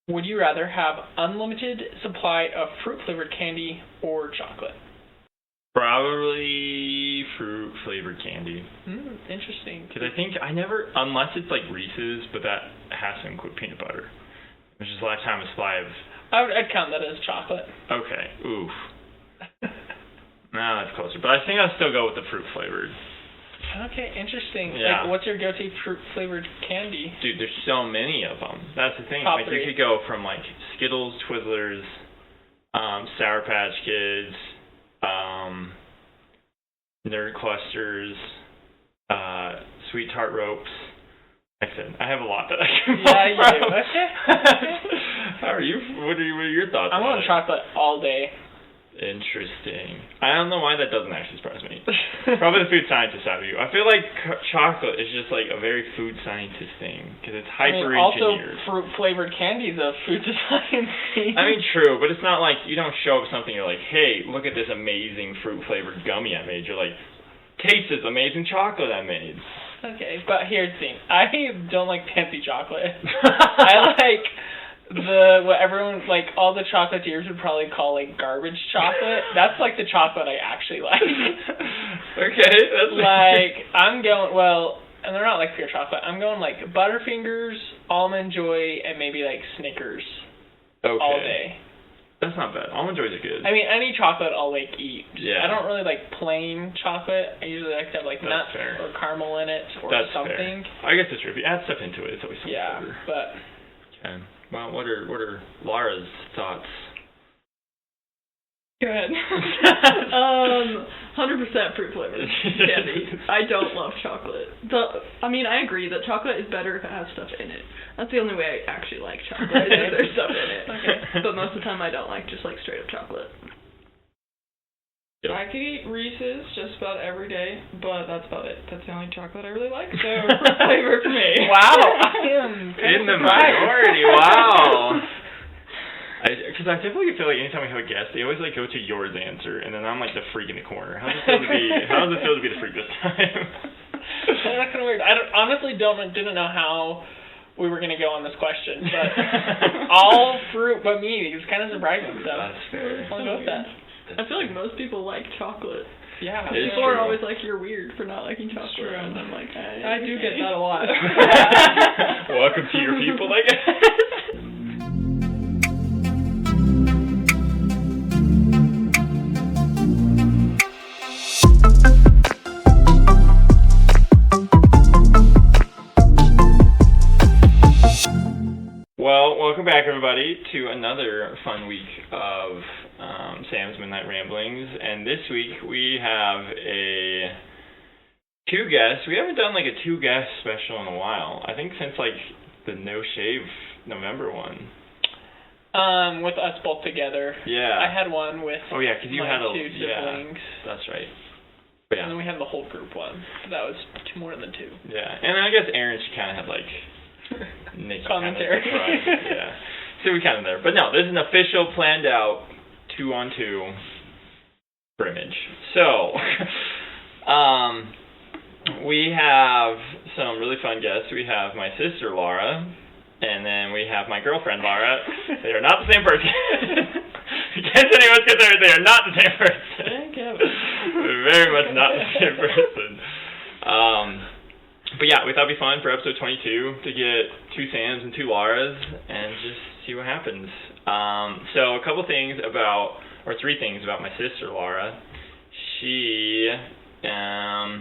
Would you rather have unlimited supply of fruit-flavored candy or chocolate? Probably fruit-flavored candy. Interesting. Because I think unless it's like Reese's, but that has to include peanut butter, which is lifetime supply of... I'd count that as chocolate. Okay. Oof. No, that's closer. But I think I'll still go with the fruit-flavored. Okay, interesting. Yeah. Like, what's your go-to fruit-flavored candy? Dude, there's so many of them. That's the thing. Top like, 3. You could go from, like, Skittles, Twizzlers, Sour Patch Kids, Nerd Clusters, Sweet Tart Ropes. Like I said, I have a lot that I can pull Yeah, you from. do. Okay. How are you? What are your thoughts I'm on on it? chocolate all day. Interesting. I don't know why that doesn't actually surprise me. Probably the food scientist out of you. I feel like chocolate is just like a very food scientist thing because it's hyper-engineered. Also, fruit-flavored candy is a food science thing. I mean, true, but it's not like you don't show up something you're like, hey, look at this amazing fruit-flavored gummy I made. You're like, taste this amazing chocolate I made. Okay, but here's the thing. I don't like fancy chocolate. I like what everyone, like, all the chocolatiers would probably call, like, garbage chocolate. That's, like, the chocolate I actually like. Okay, that's... Like, I'm going, well, and they're not, like, pure chocolate. I'm going, like, Butterfingers, Almond Joy, and maybe, like, Snickers. Okay. All day. That's not bad. Almond Joys are good. I mean, any chocolate I'll, like, eat. Yeah. I don't really like plain chocolate. I usually like to have, like, That's nuts fair. or caramel in it or That's something. Fair. I guess it's true. If you add stuff into it, it's always something better. But... Okay. Well, what are Laura's thoughts? Good. 100% fruit flavored candy. I don't love chocolate. I agree that chocolate is better if it has stuff in it. That's the only way I actually like chocolate, is if there's stuff in it. Okay. But most of the time I don't like just like straight up chocolate. Yep. I could eat Reese's just about every day, but that's about it. That's the only chocolate I really like, so fruit flavor for me. Wow, I am in the minority. Wow. Because I typically feel like anytime we have a guest, they always like go to yours answer, and then I'm like the freak in the corner. How does it feel to be the freak this time? That's kind of weird. I honestly didn't know how we were gonna go on this question, but all fruit but me is kind of surprising. So That's fair. I'll go with that. I feel like most people like chocolate. Yeah. People are always like, you're weird for not liking chocolate. And I'm like, I do get that a lot. Welcome to your people, I guess. Well, welcome back, everybody, to another fun week of Sam's Midnight Ramblings. And this week we have two guests. We haven't done like a two-guest special in a while. I think since like the No Shave November one. With us both together. Yeah. I had one with because you had two siblings. That's right. But yeah. And then we had the whole group one. So that was more than two. Yeah, and I guess Aaron kind of had like commentary. Kind of yeah. So we kind of there. But no, this is an official, planned out 2-on-2 scrimmage. So, we have some really fun guests. We have my sister, Laura, and then we have my girlfriend, Laura. They are not the same person. In case anyone's concerned, they are not the same person. They're very much not the same person. But yeah, we thought it'd be fun for episode 22 to get two Sams and two Lauras and just see what happens. So three things about my sister, Laura. She, I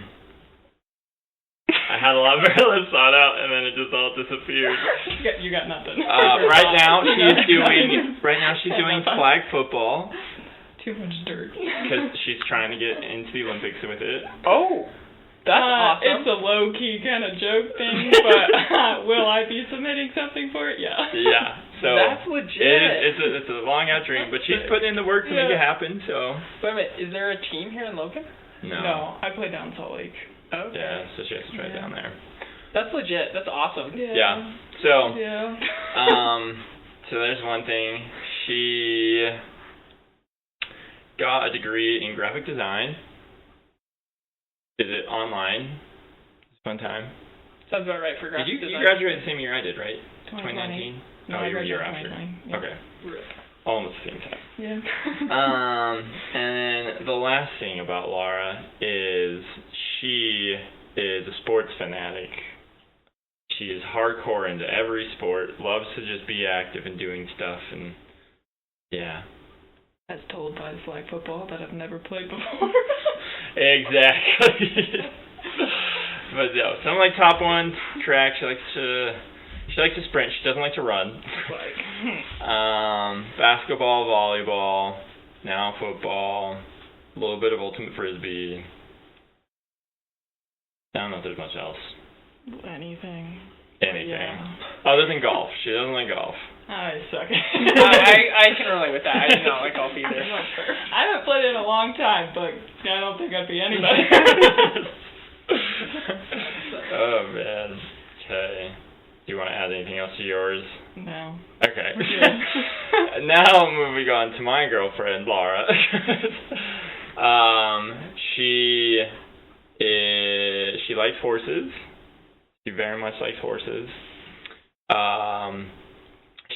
had a lot of her lips thought out and then it just all disappeared. You got nothing. Right now she's doing flag football. Too much dirt. Because she's trying to get into the Olympics with it. Oh! That's awesome. It's a low-key kind of joke thing, but will I be submitting something for it? Yeah. Yeah. So that's legit. It's a long-out dream, but she's putting in the work to make it happen, so. Wait a minute, is there a team here in Logan? No, I play down Salt Lake. Okay. Yeah, so she has to try it down there. That's legit. That's awesome. Yeah. So, yeah. So there's one thing. She got a degree in graphic design. Did it online. It's a fun time. Sounds about right for graphic design. You graduated the same year I did, right? 2019? No, Oh, I you were a year graduated after. 99, yeah. Okay. Almost the same time. Yeah. And then the last thing about Laura is she is a sports fanatic. She is hardcore into every sport, loves to just be active and doing stuff, and yeah. As told by flag football that I've never played before. Exactly. But no, some like top one track. She likes to sprint. She doesn't like to run. Basketball, volleyball, now football, a little bit of ultimate frisbee. I don't know if there's much else. Anything. Anything. Other than golf. She doesn't like golf. I suck. I can relate with that. I do not like golf either. I haven't played it in a long time, but I don't think I'd be anybody. Oh, man. Okay. Do you want to add anything else to yours? No. Okay. Now moving on to my girlfriend, Laura. She likes horses. She very much likes horses.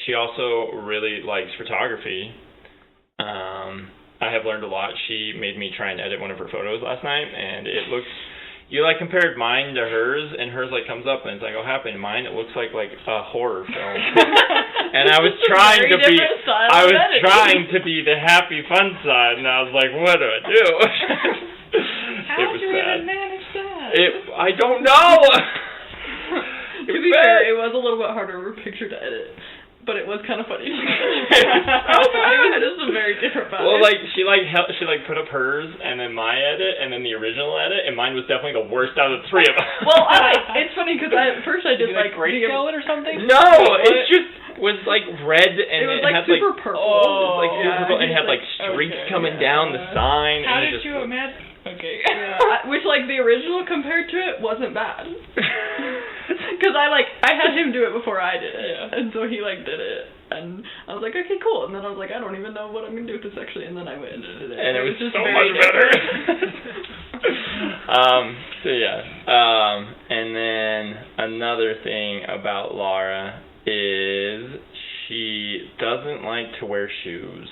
She also really likes photography. I have learned a lot. She made me try and edit one of her photos last night, and it looks... You like compared mine to hers, and hers like comes up, and it's like, oh, happened. Mine, it looks like a horror film. And I was trying to be, the happy, fun side, and I was like, what do I do? How did you even manage that? I don't know. To be fair, it was a little bit harder of a picture to edit. But it was kind of funny. It is a very different vibe. Well, she put up hers, and then my edit, and then the original edit, and mine was definitely the worst out of the three of them. Well, it's funny because at first I did grayscale it or something. No, it just was like red, and it was like had super purple. Oh, like super purple, and had like streaks coming down the sign. How and did you imagine? Okay. Which the original compared to it wasn't bad. Because I had him do it before I did it, and so he did it, and I was like, okay, cool, and then I was like, I don't even know what I'm gonna do with this actually, and then I went and did it, and it was just so very much better. different. And then another thing about Laura is she doesn't like to wear shoes.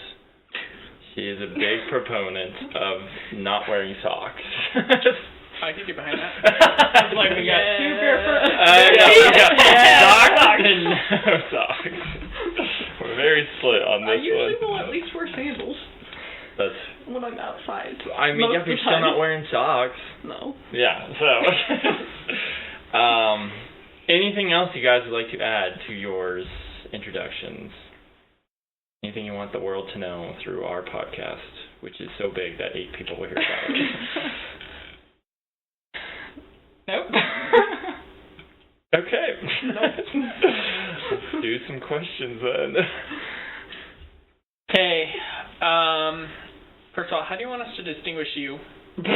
She is a big proponent of not wearing socks. I can get behind that. We got two pair for us. We got socks and no socks. We're very split on this one. I usually will at least wear sandals. That's when I'm outside. I mean, if you're still not wearing socks. No. Yeah, so. Anything else you guys would like to add to yours introductions? Anything you want the world to know through our podcast, which is so big that 8 people will hear about it? Nope. Okay. Let's do some questions then. Okay. First of all, how do you want us to distinguish you in this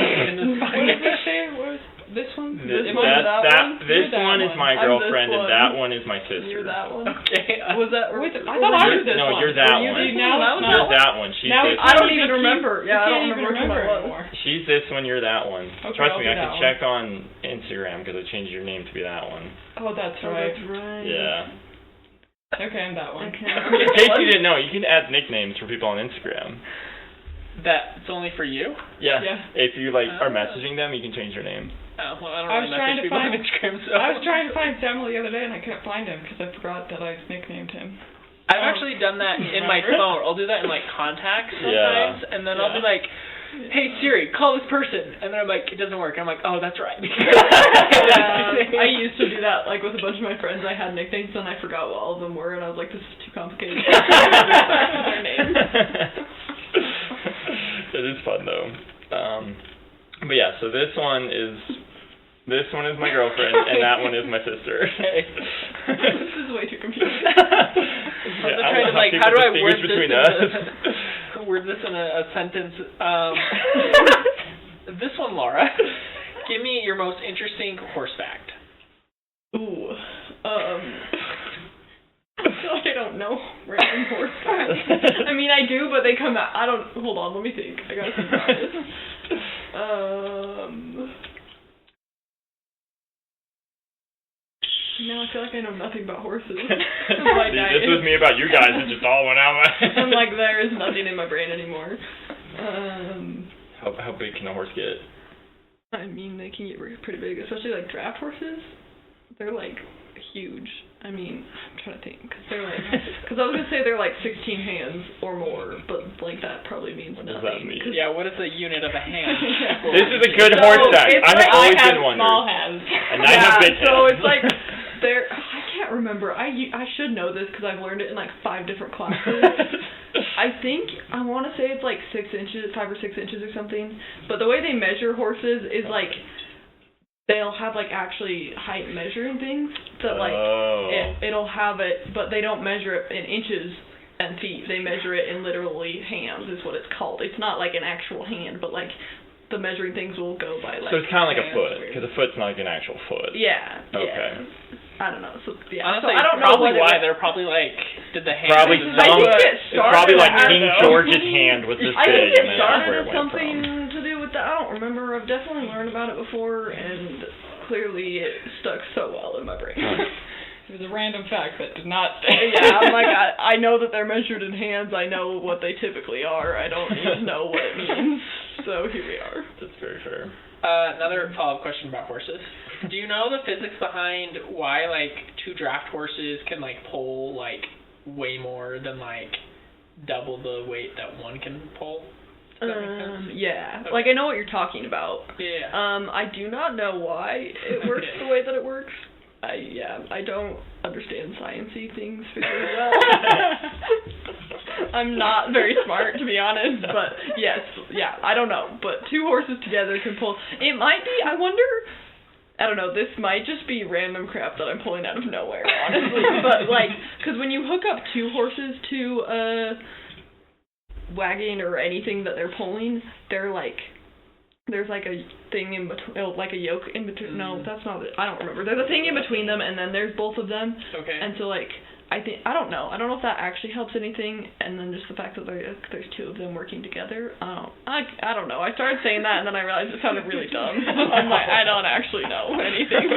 What did we say? What was this one? This one is my girlfriend, and that one is my sister. You're that one. Okay. Was that? I thought I was this one. No, you're that one. You're that one. She's now this I don't one. even remember. Yeah, I don't even remember anymore. She's this one. You're that one. Okay, Trust I'll me, be I that can one. check on Instagram because I changed your name to be that one. Oh, that's right. That's right. Yeah. Okay, I'm that one. Okay. In case you didn't know, you can add nicknames for people on Instagram. That's only for you? Yeah. Yeah. If you are messaging them, you can change your name. Oh, well, I don't I was really trying message to people find- on Instagram, so. I was trying to find Samuel the other day, and I couldn't find him because I forgot that I nicknamed him. I've actually done that in my phone. I'll do that in contacts sometimes, and then I'll be like, hey Siri, call this person, and then I'm like, it doesn't work. I'm like, oh, that's right. I used to do that with a bunch of my friends. I had nicknames and I forgot what all of them were, and I was like, this is too complicated. Their names. It is fun though. But yeah, so this one is my girlfriend, and that one is my sister. Okay. This is way too confusing. Yeah, I'm trying to how do I word this in a sentence? This one, Laura. Give me your most interesting horse fact. Ooh. I don't know random horse facts. I mean, I do, but they come out. I don't. Hold on, let me think. I gotta think about this. Now I feel like I know nothing about horses. See, this was me about you guys. It just all went out. I'm like, there is nothing in my brain anymore. How big can a horse get? I mean, they can get pretty big, especially like draft horses. They're like huge. I mean, I'm trying to think, because I was gonna say they're like 16 hands or more, but like that probably means nothing. What does that mean? Yeah, what is the unit of a hand? This is a good horse fact. I have always been wondering. Small hands. And I have big hands. So it's like I can't remember. I should know this because I've learned it in like 5 different classes. I want to say it's like 6 inches, 5 or 6 inches or something. But the way they measure horses is like they'll have like actually height measuring things that like it'll have it, but they don't measure it in inches and feet. They measure it in literally hands is what it's called. It's not like an actual hand, but like the measuring things will go by like. So it's kind of like a foot, because a foot's not like an actual foot. Yeah. Okay. Yeah. I don't know. So yeah. Honestly, so I don't know probably what why they're probably like did the hand. Probably I think it it's started probably like at- King George's hand was this I big, think and it then that's started where it with went something from. to do with that. I don't remember. I've definitely learned about it before, and clearly it stuck so well in my brain. It was a random fact that did not. Yeah, I'm like, I know that they're measured in hands. I know what they typically are. I don't even know what it means. So here we are. That's very fair. Another follow-up question about horses. Do you know the physics behind why like 2 draft horses can like pull like way more than like double the weight that one can pull? Does that make sense? Yeah. Okay. Like I know what you're talking about. Yeah. I do not know why it works the way that it works. I don't understand sciencey things very well. I'm not very smart, to be honest, but yes, yeah, I don't know. But 2 horses together can pull. It might be, I wonder, I don't know, this might just be random crap that I'm pulling out of nowhere, honestly. But, like, because when you hook up 2 horses to a wagon or anything that they're pulling, they're like, there's like a thing in between, like a yoke in between. No, that's not it. I don't remember. There's a thing in between them, and then there's both of them. Okay. And so like, I don't know if that actually helps anything. And then just the fact that there's 2 of them working together. I don't know. I started saying that, and then I realized it sounded really dumb. I'm like, I don't actually know anything.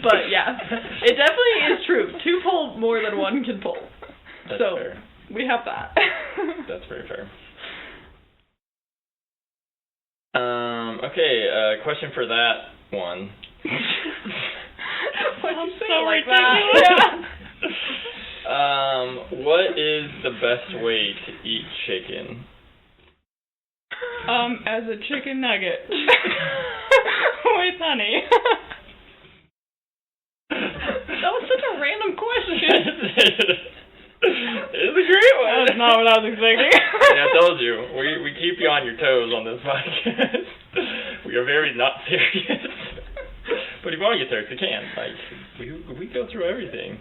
But yeah, it definitely is true. 2 pull more than 1 can pull. That's so fair. we have that. That's very fair. Okay, question for that one. Why do you say so it like ridiculous. that? What is the best way to eat chicken? As a chicken nugget. With honey. That was such a random question. It's a great one. That's not what I was expecting. Yeah, I told you. We keep you on your toes on this podcast. We are very not serious. But if you want to get serious, you can. Like, we go through everything.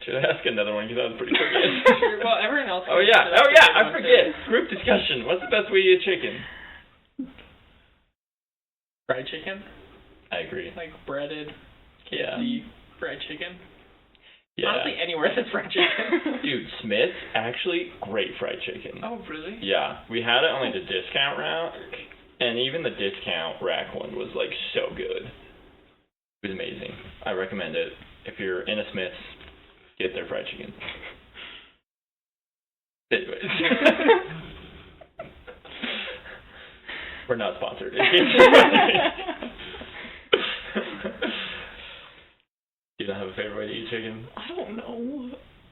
Should I ask another one? Because that was pretty quick. Well, everyone else. Oh, yeah. I forget. Group discussion. What's the best way to eat chicken? Fried chicken? I agree. Like breaded, Yeah. fried chicken? Yeah. Honestly, anywhere that's fried chicken. Dude, Smith's, actually, great fried chicken. Oh, really? Yeah. We had it on like the discount rack, and even the discount rack one was like so good. It was amazing. I recommend it. If you're in a Smith's, get their fried chicken. Anyways. We're not sponsored. You don't have a favorite way to eat chicken? I don't know.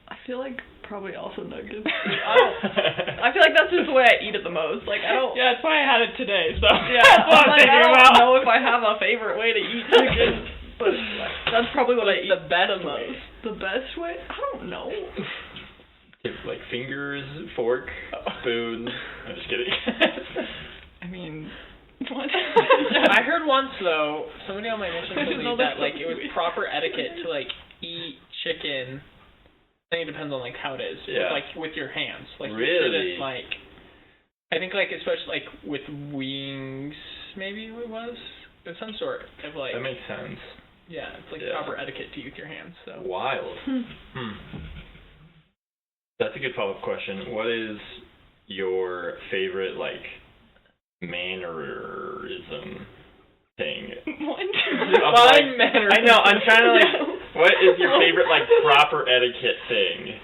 I feel like probably also nuggets. I feel like that's just the way I eat it the most. Like I don't. Yeah, that's why I had it today. So Yeah, that's what I'm like, thinking I don't about. know if I have a favorite way to eat chicken, but that's probably what I eat the best the most. The best way? I don't know. Like fingers, fork, spoon. I'm just kidding. I mean, what? I heard once though, somebody on my mission I didn't know believed that that's like it was proper etiquette to like eat chicken. I think it depends on like how it is. Yeah. With your hands. Like you Really? shouldn't, like I think like especially like with wings maybe it was. Of some sort of like That makes sense. yeah, it's like Yeah. proper etiquette to eat with your hands, so Wild. That's a good follow-up question. What is your favorite, like, mannerism thing. What? Define manners. I know, I'm trying to what is your favorite proper etiquette thing?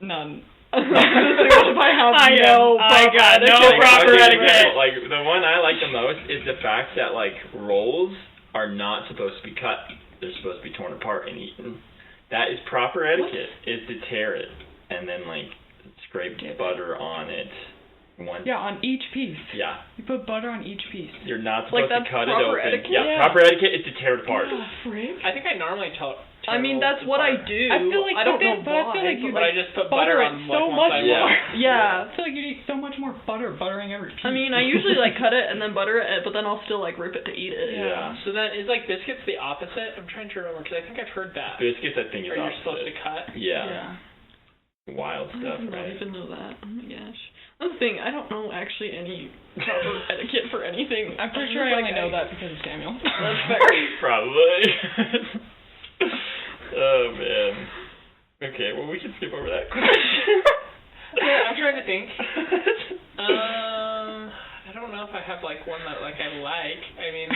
None. What if I have I got no proper etiquette. The one I like the most is the fact that rolls are not supposed to be cut. They're supposed to be torn apart and eaten. That is proper etiquette. Is to tear it and then scrape butter on it. On each piece. Yeah. You put butter on each piece. You're not supposed to cut it open. Etiquette? Yeah, proper etiquette is to tear it apart. I think I normally tell. I mean, that's what I do. I feel like I don't know but why. I feel like I just put butter on so one much side more. more. Yeah. I feel like you need so much more buttering every piece. I mean, I usually cut it and then butter it, but then I'll still rip it to eat it. Yeah. So then is biscuits the opposite? I'm trying to remember because I think I've heard that. Biscuits, I think, is you're opposite. supposed to cut. Yeah. Wild stuff, I right? don't even know that. Oh my gosh. That's the thing. I don't know actually any proper etiquette for anything. I'm pretty sure I only know that because of Samuel. That's fair. Probably. Oh man. Okay, well we can skip over that question. I'm trying to think. I don't know if I have one that I like. I mean.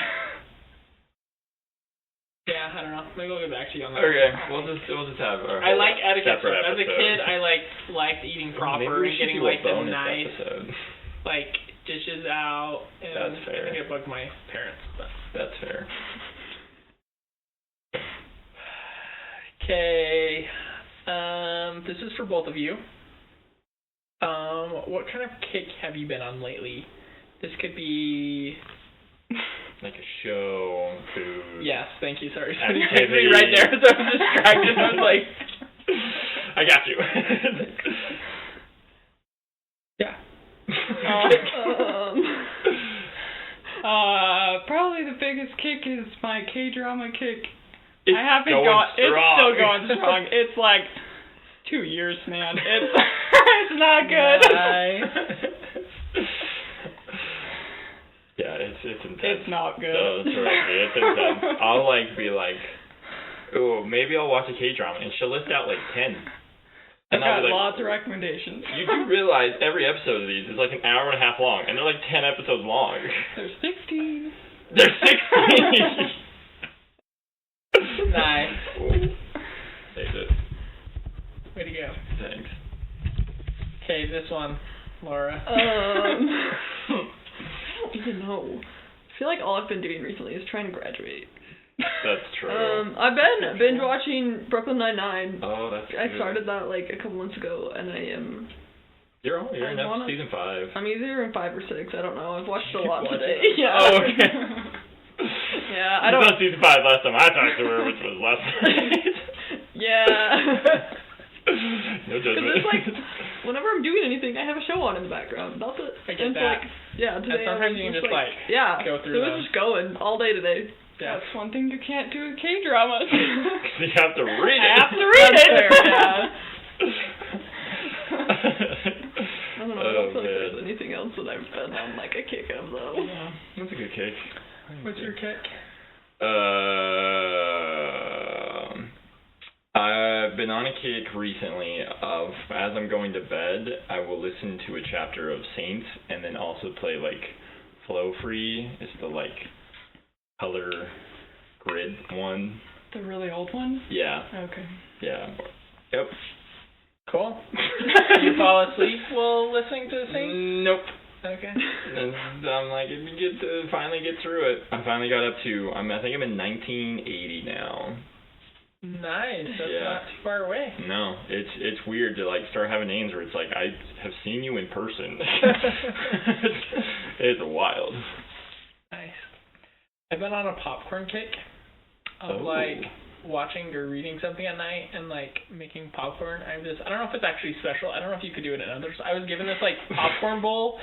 Yeah, I don't know. Maybe we'll get back to you on that. Okay, we'll just have our I like etiquette separate stuff. As a episode. kid, I liked eating proper and getting the the nice episode. dishes out. And That's fair. I think it bugged my parents. But. That's fair. Okay. This is for both of you. What kind of kick have you been on lately? This could be. Like a show, food. Yes, thank you. Sorry. Activity. Right there, so I was distracted. I was I got you. Yeah. Probably the biggest kick is my K-drama kick. It's I haven't going got. strong. It's still going strong. It's 2 years, man. It's it's not good. Nice. Yeah, it's intense. It's not good. No, it's right. It's intense. I'll be oh, maybe I'll watch a K-drama, and she'll list out 10. I've And I'll got be lots of recommendations. You do realize every episode of these is an hour and a half long, and they're 10 episodes long. There's 16. There's 16. Nice. Saved it. Way to go. Thanks. Okay, this one, Laura. I don't even know. I feel like all I've been doing recently is trying to graduate. That's true. I've been binge watching Brooklyn Nine-Nine. Oh, that's good. I started that a couple months ago, and I am. You're in season 5. I'm either in 5 or 6. I don't know. I've watched a lot Watched today. it. Yeah. Oh, okay. Yeah, I You don't. saw season 5 last time I talked to her, which was last night. Yeah. No judgment. Because it's whenever I'm doing anything, I have a show on in the background. That's it. I get And that. yeah, today And sometimes you can just yeah, go through so it them. was just going all day today. Yeah. That's one thing you can't do with K-dramas. You have to read it. I have to read That's it. fair, yeah. I don't know. I don't feel like there's anything else that I've been on a kick of though. Yeah, that's a good kick. What's your kick? I've been on a kick recently of, as I'm going to bed, I will listen to a chapter of Saints and then also play Flow Free. It's the color grid one. The really old one? Yeah. Okay. Yeah. Yep. Cool. You fall asleep while listening to Saints? Nope. Okay. And I'm it'd be good to finally get through it. I finally got up to, I think I'm in 1980 now. Nice. That's Yeah. not too far away. No, it's weird to start having names where it's I have seen you in person. It's wild. Nice. I've been on a popcorn kick of watching or reading something at night and making popcorn. I don't know if it's actually special. I don't know if you could do it in others. I was given this popcorn bowl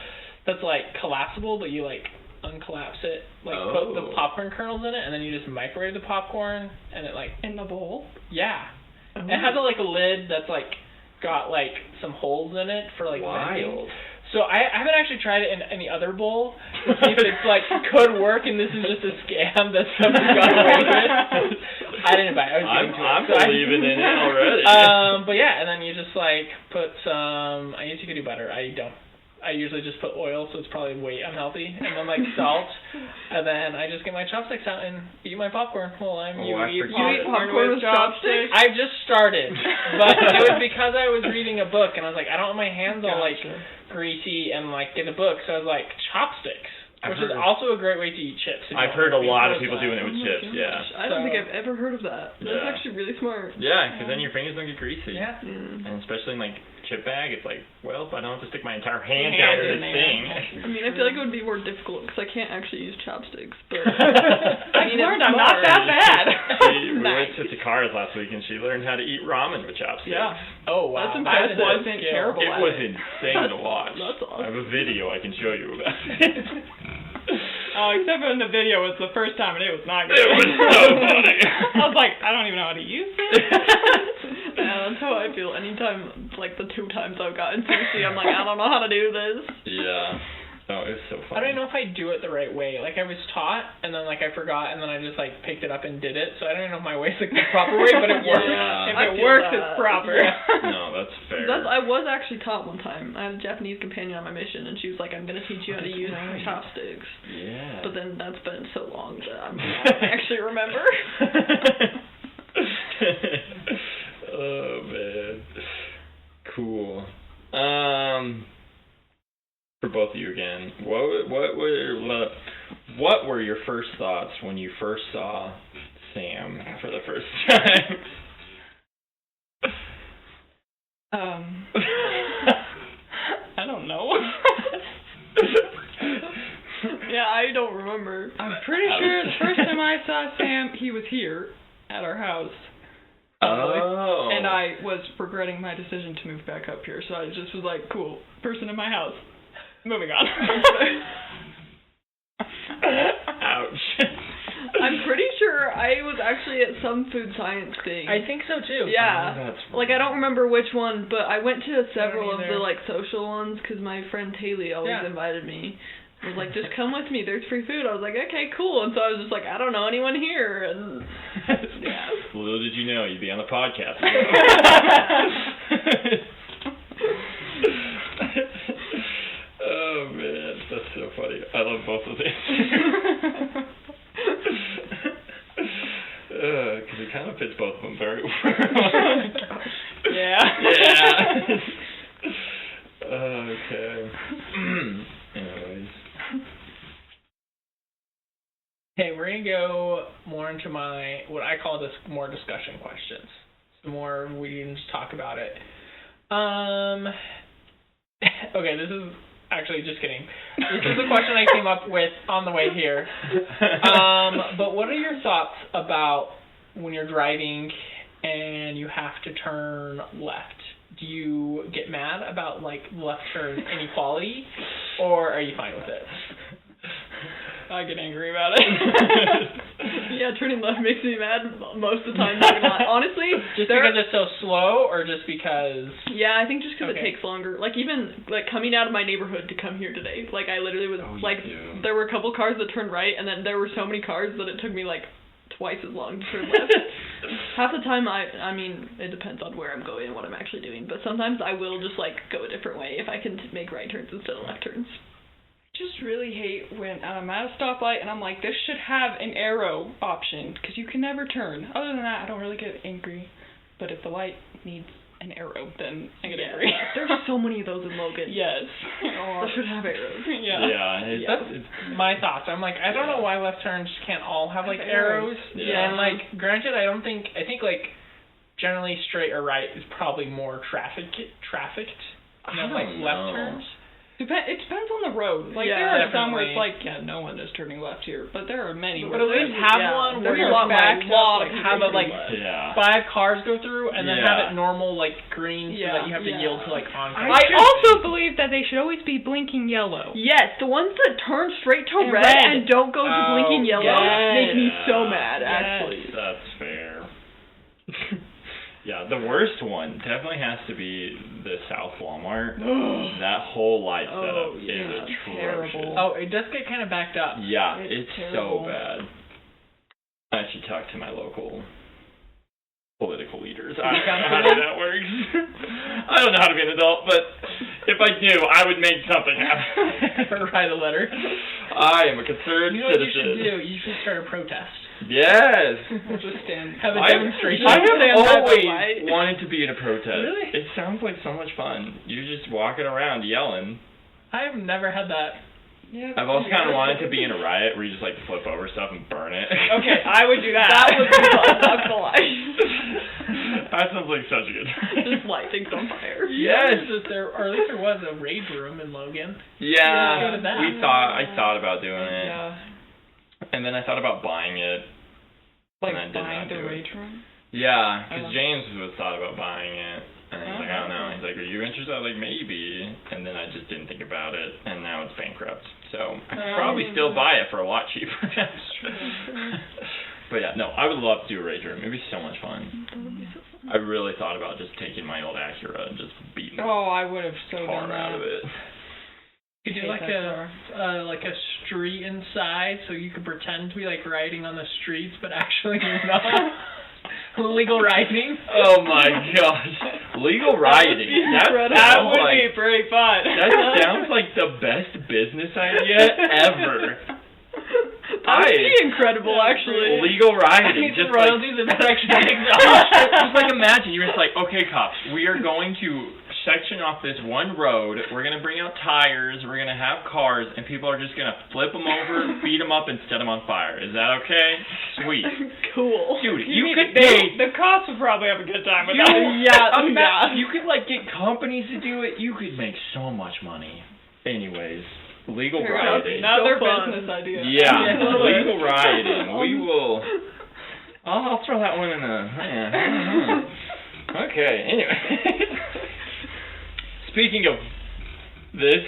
that's collapsible, but you uncollapse it, put the popcorn kernels in it, and then you just microwave the popcorn, and it in the bowl? Yeah. Oh. It has a lid that's got some holes in it for venting. Wild. So I haven't actually tried it in any other bowl to see if it's could work, and this is just a scam that someone got away with. I didn't buy it. I'm believing in it already. But yeah, and then you just put some. I guess you could do butter. I don't I usually just put oil, so it's probably way unhealthy, and then like salt, and then I just get my chopsticks out and eat my popcorn while I'm. Oh, You eat popcorn with chopsticks? I just started, but it was because I was reading a book, and I was like, I don't want my hands all like greasy and like in a book, so I was like, chopsticks. Which is also a great way to eat chips. I've heard a lot of people doing it with chips, yeah. I don't think I've ever heard of that. That's actually really smart. Yeah, because then your fingers don't get greasy. Yeah. And especially in like chip bag, it's like, well, I don't have to stick my entire hand down to this thing. I mean, I feel like it would be more difficult because I can't actually use chopsticks. But I learned I'm not that bad. We went to Takara's last week and she learned how to eat ramen with chopsticks. Yeah. Oh, wow. That's impressive. I wasn't terrible It at was it. insane to watch. That's awesome. I have a video I can show you about it. Oh, except for in the video, it was the first time and it was not good. It was so funny. I was like, I don't even know how to use this. Yeah, that's how I feel. Anytime, like the 2 times I've gotten sushi, I'm like, I don't know how to do this. Yeah. Oh, it was so funny. I don't know if I do it the right way. Like, I was taught, and then, like, I forgot, and then I just, like, picked it up and did it. So I don't even know if my way is, like, the proper way, but it works. Yeah. If I it feel works, that. it's proper. No, that's fair. I was actually taught one time. I had a Japanese companion on my mission, and she was like, I'm going to teach you how to use chopsticks. Yeah. But then that's been so long that I don't actually remember. Oh, man. Cool. For both of you again, what were your first thoughts when you first saw Sam for the first time? I don't know. Yeah, I don't remember. I'm pretty sure the first time I saw Sam, he was here at our house. Oh. And I was regretting my decision to move back up here, so I just was like, cool, person in my house. Moving on. Ouch. I'm pretty sure I was actually at some food science thing. I think so, too. Yeah. Oh, that's Like, I don't remember which one, but I went to several of either. the, like, social ones because my friend Haley always invited me. I was like, just come with me, there's free food. I was like, okay, cool. And so I was just like, I don't know anyone here. And yeah. Little did you know you'd be on the podcast. Oh, man. That's so funny. I love both of these. Because it kind of fits both of them very well. Yeah. Yeah. Okay. Anyways. Okay, we're going to go more into what I call more discussion questions. So more, we can just talk about it. Okay, this is, actually, just kidding. This is a question I came up with on the way here. But what are your thoughts about when you're driving and you have to turn left? Do you get mad about, like, left turn inequality, or are you fine with it? I get angry about it. Yeah, turning left makes me mad most of the time. Not gonna lie. Honestly, Just because it's so slow, or just because... Yeah, I think just because Okay. it takes longer. Like, even, like, coming out of my neighborhood to come here today. Like, I literally was, you like, do. there were a couple cars that turned right, and then there were so many cars that it took me, like, twice as long to turn left. Half the time, I mean, it depends on where I'm going and what I'm actually doing, but sometimes I will just, like, go a different way if I can make right turns instead of left turns. Just really hate when I'm at a stoplight and I'm like, this should have an arrow option, because you can never turn. Other than that, I don't really get angry. But if the light needs an arrow, then I get angry. There's so many of those in Logan. Yes. They should have arrows. Yeah. Yeah. That's my thoughts. I'm like, I don't know why left turns can't all have, like, arrows. Yeah. And, like, granted, I think, like, generally straight or right is probably more trafficked, you know, like, left turns. It depends on the road. Like, Yeah, there are some where definitely. it's like, no one is turning left here. But there are many But where at least there's- have yeah, one where there's you're a lot back more up, like, people have it, like, Yeah. 5 cars go through, and then Yeah. have it normal, like, green, so Yeah, that you have to yield to, like, oncoming. I also believe that they should always be blinking yellow. Yes, the ones that turn straight to And red, red. and don't go to Oh, blinking yellow yes. make me so Yeah. mad, Yes. actually. That's fair. Yeah, the worst one definitely has to be the South Walmart. That whole light setup Oh, is yeah, atrocious. terrible. Oh, it does get kind of backed up. Yeah, It's it's terrible. so bad. I should talk to my local political leaders. I don't know how that works. I don't know how to be an adult, but If I knew, I would make something happen. Write a letter. I am a concerned You know what you citizen. should do? You should start a protest. Yes. Just stand. Have a I demonstration. have Stand by the always light. wanted to be in a protest. Really? It sounds like so much fun. You're just walking around yelling. I've never had that. Yeah, I've also kind of wanted to be in a riot where you just like flip over stuff and burn it. Okay, I would do that. That would be fun, not gonna lie. That sounds like such a good time. Just light things on fire. Yes. Or at least there was a rage room in Logan. Yeah, Go to that. I thought about doing it, Yeah. and then I thought about buying it. Like and I did buying not the do rage it. room? Yeah, because Oh. James was thought about buying it, and he's like, I don't know. He's like, are you interested? I was like, maybe, and then I just didn't think about it, and now it's bankrupt. So I could probably still buy it for a lot cheaper. But yeah, no, I would love to do a rage room. It'd be so much fun. I really thought about just taking my old Acura and just beating the Oh, I would have so tar done out of that. it. You could do like a street inside, so you could pretend to be like riding on the streets, but actually you're not. Legal riding. Oh my gosh, legal rioting. That sounds like pretty fun. that sounds like the best business idea ever. That would be incredible, actually. Legal rioting. Just like, royalties and that actually takes off. just like imagine you're just like, okay, cops, we are going to section off this one road. We're gonna bring out tires. We're gonna have cars, and people are just gonna flip them over, beat them up, and set them on fire. Is that okay? Sweet. Cool. Dude, you could pay. The cops would probably have a good time with You, that. Yeah. you could like get companies to do it. You could make so much money. Anyways, legal rioting. Another So fun. business idea. Yeah, legal rioting. We will. I'll throw that one in a. Okay. Anyway. Speaking of this,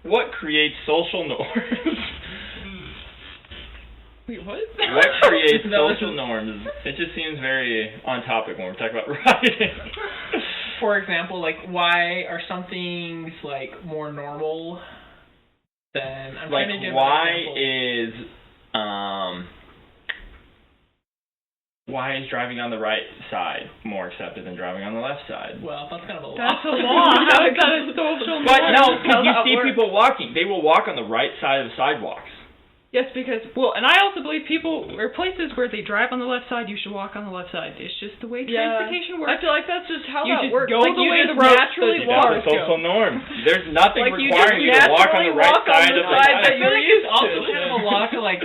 what creates social norms? Wait, what? What creates No, social norms? It just seems very on topic when we're talking about rioting. For example, like why are some things like more normal than I'm Like trying to give why an example. why is driving on the right side more accepted than driving on the left side? Well, that's kind of a law. That's a law. How is that a social norm? But no, because How you that see works. people walking. They will walk on the right side of the sidewalks. Yes, because, well, and I also believe people, or places where they drive on the left side, you should walk on the left side. It's just the way transportation works. I feel like that's just how You that just works. go like the you way just the road naturally says That's walk. a social norm. There's nothing Like, you requiring you just to walk on the naturally right walk on side the of the side sidewalk. that you're used It's also to. kind of a law to like,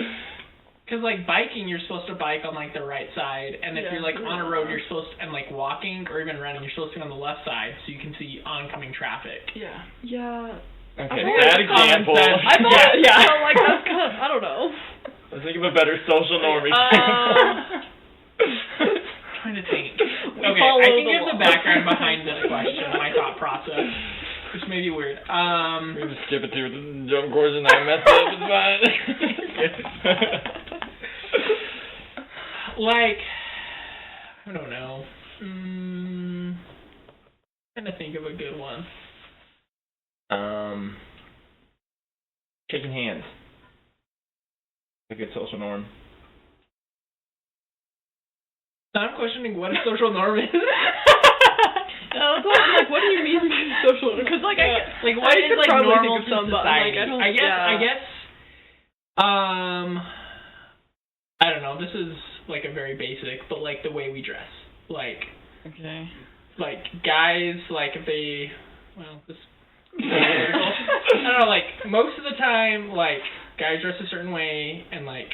because like biking, you're supposed to bike on like the right side, and if you're like on a road, you're supposed to, and like walking or even running, you're supposed to be on the left side so you can see oncoming traffic. Yeah. Yeah. Okay, I bad it's common example. sense. I thought, Yeah. so, like, that's kind of, I don't know. Let's think of a better social norm example. Trying to think. We Okay, follow I can the give the law. background behind this question, my thought process, which may be weird. We're gonna skip it to the jump course and I messed up. It's fine. Like, I don't know. Trying to think of a good one. Shaking hands. A good social norm. I'm questioning what a social norm is. I'm like, what do you mean social? Because like, like what I is could like probably normal think of to some, but, society? like, I don't- I guess. yeah. I don't know. This is like a very basic, but like the way we dress. Like Okay. guys, like if they, well, this. I don't know. Like most of the time, like guys dress a certain way, and like.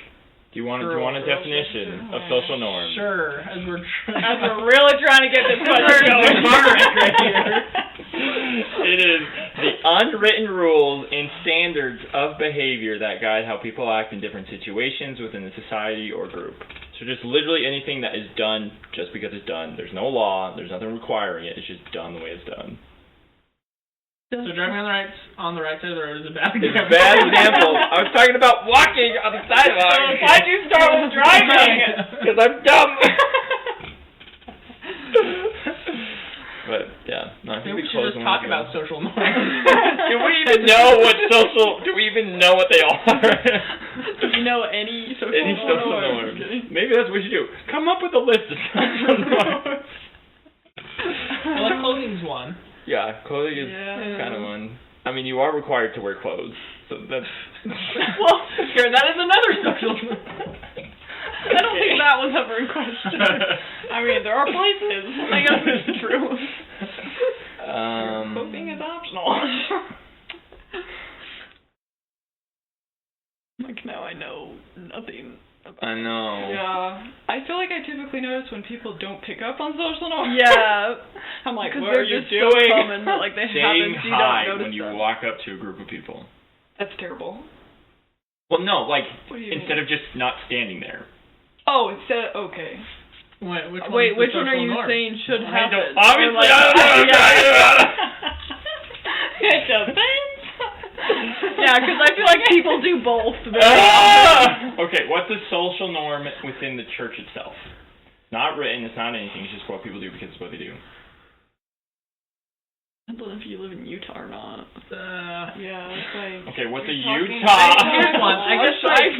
Do you want a definition of social norms? Sure, as we're really trying to get this question going. right here. It is the unwritten rules and standards of behavior that guide how people act in different situations within the society or group. So just literally anything that is done just because it's done. There's no law. There's nothing requiring it. It's just done the way it's done. So driving on the right side of the road is a bad It's example. a bad example. I was talking about walking on the sidewalk. Why'd you start with driving? Because I'm dumb. But yeah, no, I think Maybe we we should close just when talk we about go. social norms. Do we even know what social? Do we even know what they are? Do you know any social Any social norms? Maybe that's what we should do. Come up with a list of social norms. Well, Well, clothing's one. Yeah, clothing is kind of one. I mean, you are required to wear clothes, so that's... Well, here, that is another social norm. I don't think that was ever in question. I mean, there are places. I guess it's true. Clothing is optional. Like, now I know nothing about I know. Yeah. I feel like I typically notice when people don't pick up on social norms. Yeah. I'm like, Because what are they're you just doing? so common that, like, they Saying happen, so you hi don't notice when you them. walk up to a group of people. That's terrible. Well, no, like, What do you instead mean? of just not standing there. Oh, instead of, okay. Wait, which one are you saying should happen? Obviously, I don't know. It depends. Yeah, because I feel like people do both. Okay, what's a social norm within the church itself? Not written, it's not anything, it's just what people do because it's what they do. Depends on if you live in Utah or not. Yeah, it's like... Okay, what's a talking- Utah? Here's one. I guess, like,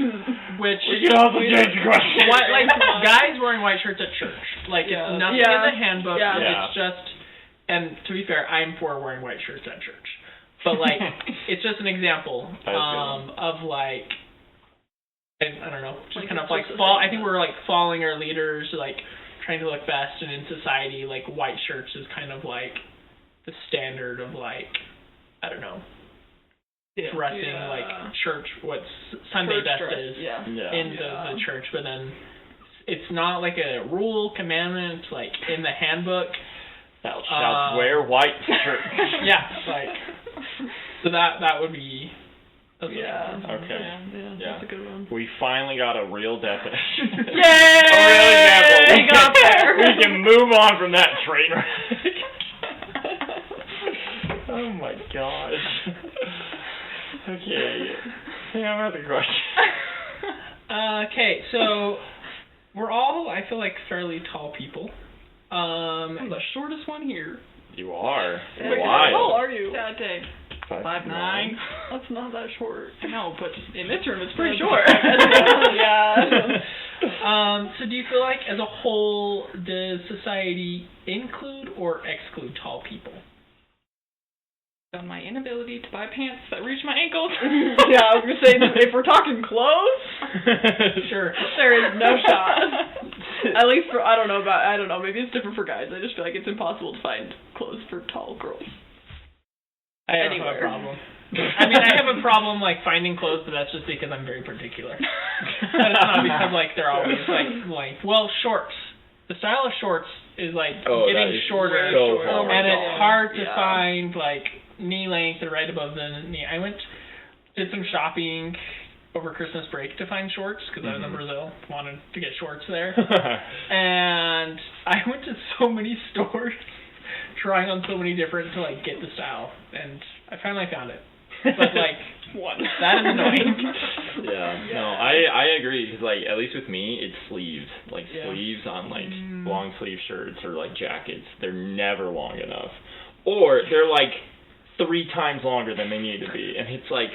which... We can also change the question. White, like, guys wearing white shirts at church. Like, Yeah. it's nothing Yeah. in the handbook. Yeah. It's just... And to be fair, I'm for wearing white shirts at church. But, like, it's just an example of, like... I don't know. Just Like, kind of, it's like, just a I think we're, like, following our leaders, like, trying to look best. And in society, like, white shirts is kind of, like, the standard of, like, I don't know, dressing, like, church, what Sunday Church best dress, is yeah. in the church. But then it's not, like, a rule, commandment, like, in the handbook. Thou shalt wear white shirt. Yeah, like, so that would be... Yeah. Okay. Yeah, Yeah. that's a good one. We finally got a real definition. Yay! A real example. We got there. We can move on from that train wreck. Oh my gosh. Okay. I have another question. Okay, so we're all, I feel like, fairly tall people. I'm the shortest one here. You are. Wait, Why? how tall are you? Yeah, Dave. 5'9". That's not that short. No, but in this room it's Pretty pretty short. short. Yeah. So do you feel like, as a whole, does society include or exclude tall people? On my inability to buy pants that reach my ankles. Yeah, I was gonna say if we're talking clothes, Sure. there is no shot. At least for I don't know, maybe it's different for guys. I just feel like it's impossible to find clothes for tall girls. I don't have a problem. I mean, I have a problem, like, finding clothes, but that's just because I'm very particular. That's not because, like, they're always, like, well, shorts. The style of shorts is, like, getting shorter. So hard. And it's hard to Yeah. find, like, knee length or right above the knee. I did some shopping over Christmas break to find shorts, because I was in Brazil, wanted to get shorts there. And I went to so many stores, trying on so many different to, like, get the style. And I finally found it. But, like, that is annoying. Yeah. No, I agree, because, like, at least with me, it's sleeves. Like, Yeah. sleeves on, like, long sleeve shirts or, like, jackets. They're never long enough. Or they're, like, 3 times longer than they need to be. And it's like,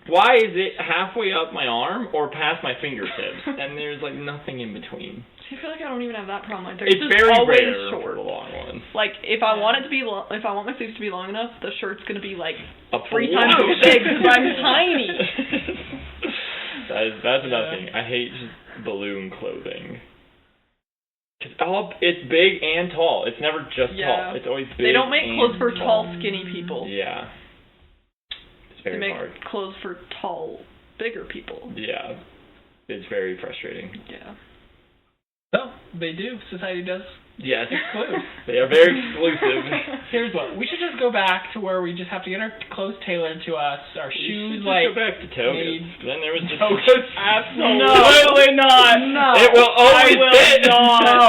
why is it halfway up my arm or past my fingertips? And there's, like, nothing in between. I feel like I don't even have that problem. Like, they're It's just very always rare short. for the long one. Like, if I want it to be if I want my sleeves to be long enough, the shirt's gonna be like A 3 times blowout. as big because I'm tiny. That's another thing. I hate just balloon clothing. It's big and tall. It's never just tall. It's always big. They don't make and clothes for tall. tall, skinny people. Yeah. It's very They make hard. clothes for tall, bigger people. Yeah. It's very frustrating. Yeah. So, they do. Society does. Yes. Exclude. They are very exclusive. Here's what. We should just go back to where we just have to get our clothes tailored to us, our We shoes, should like... just go back to togas. made- Then there was just Togas? Absolutely not. No. It will always I will fit. not. No.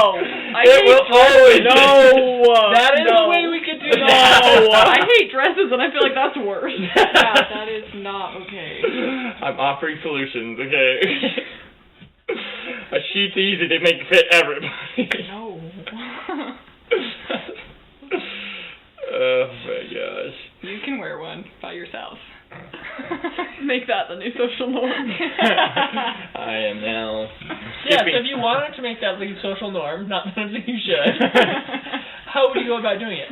It will always fit. No. That is no. the way we could do No. that. I hate dresses, and I feel like that's worse. Yeah, that is not okay. I'm offering solutions, okay? A sheet's easy to make fit everybody. No. Oh my gosh. You can wear one by yourself. Make that the new social norm. I am now Yeah, so skipping. if you wanted to make that the social norm, not that you should, how would you go about doing it?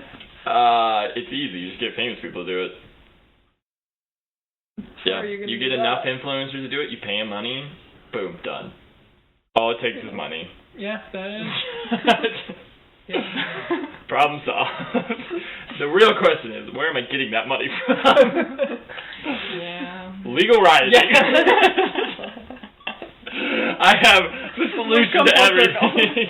It's easy. You just get famous people to do it. Yeah, Are you gonna you do get enough that? influencers to do it, you pay them money, boom, done. All it takes is money. Yeah, that is. Problem solved. The real question is, where am I getting that money from? Yeah. Legal rioting. I have the solution to everything.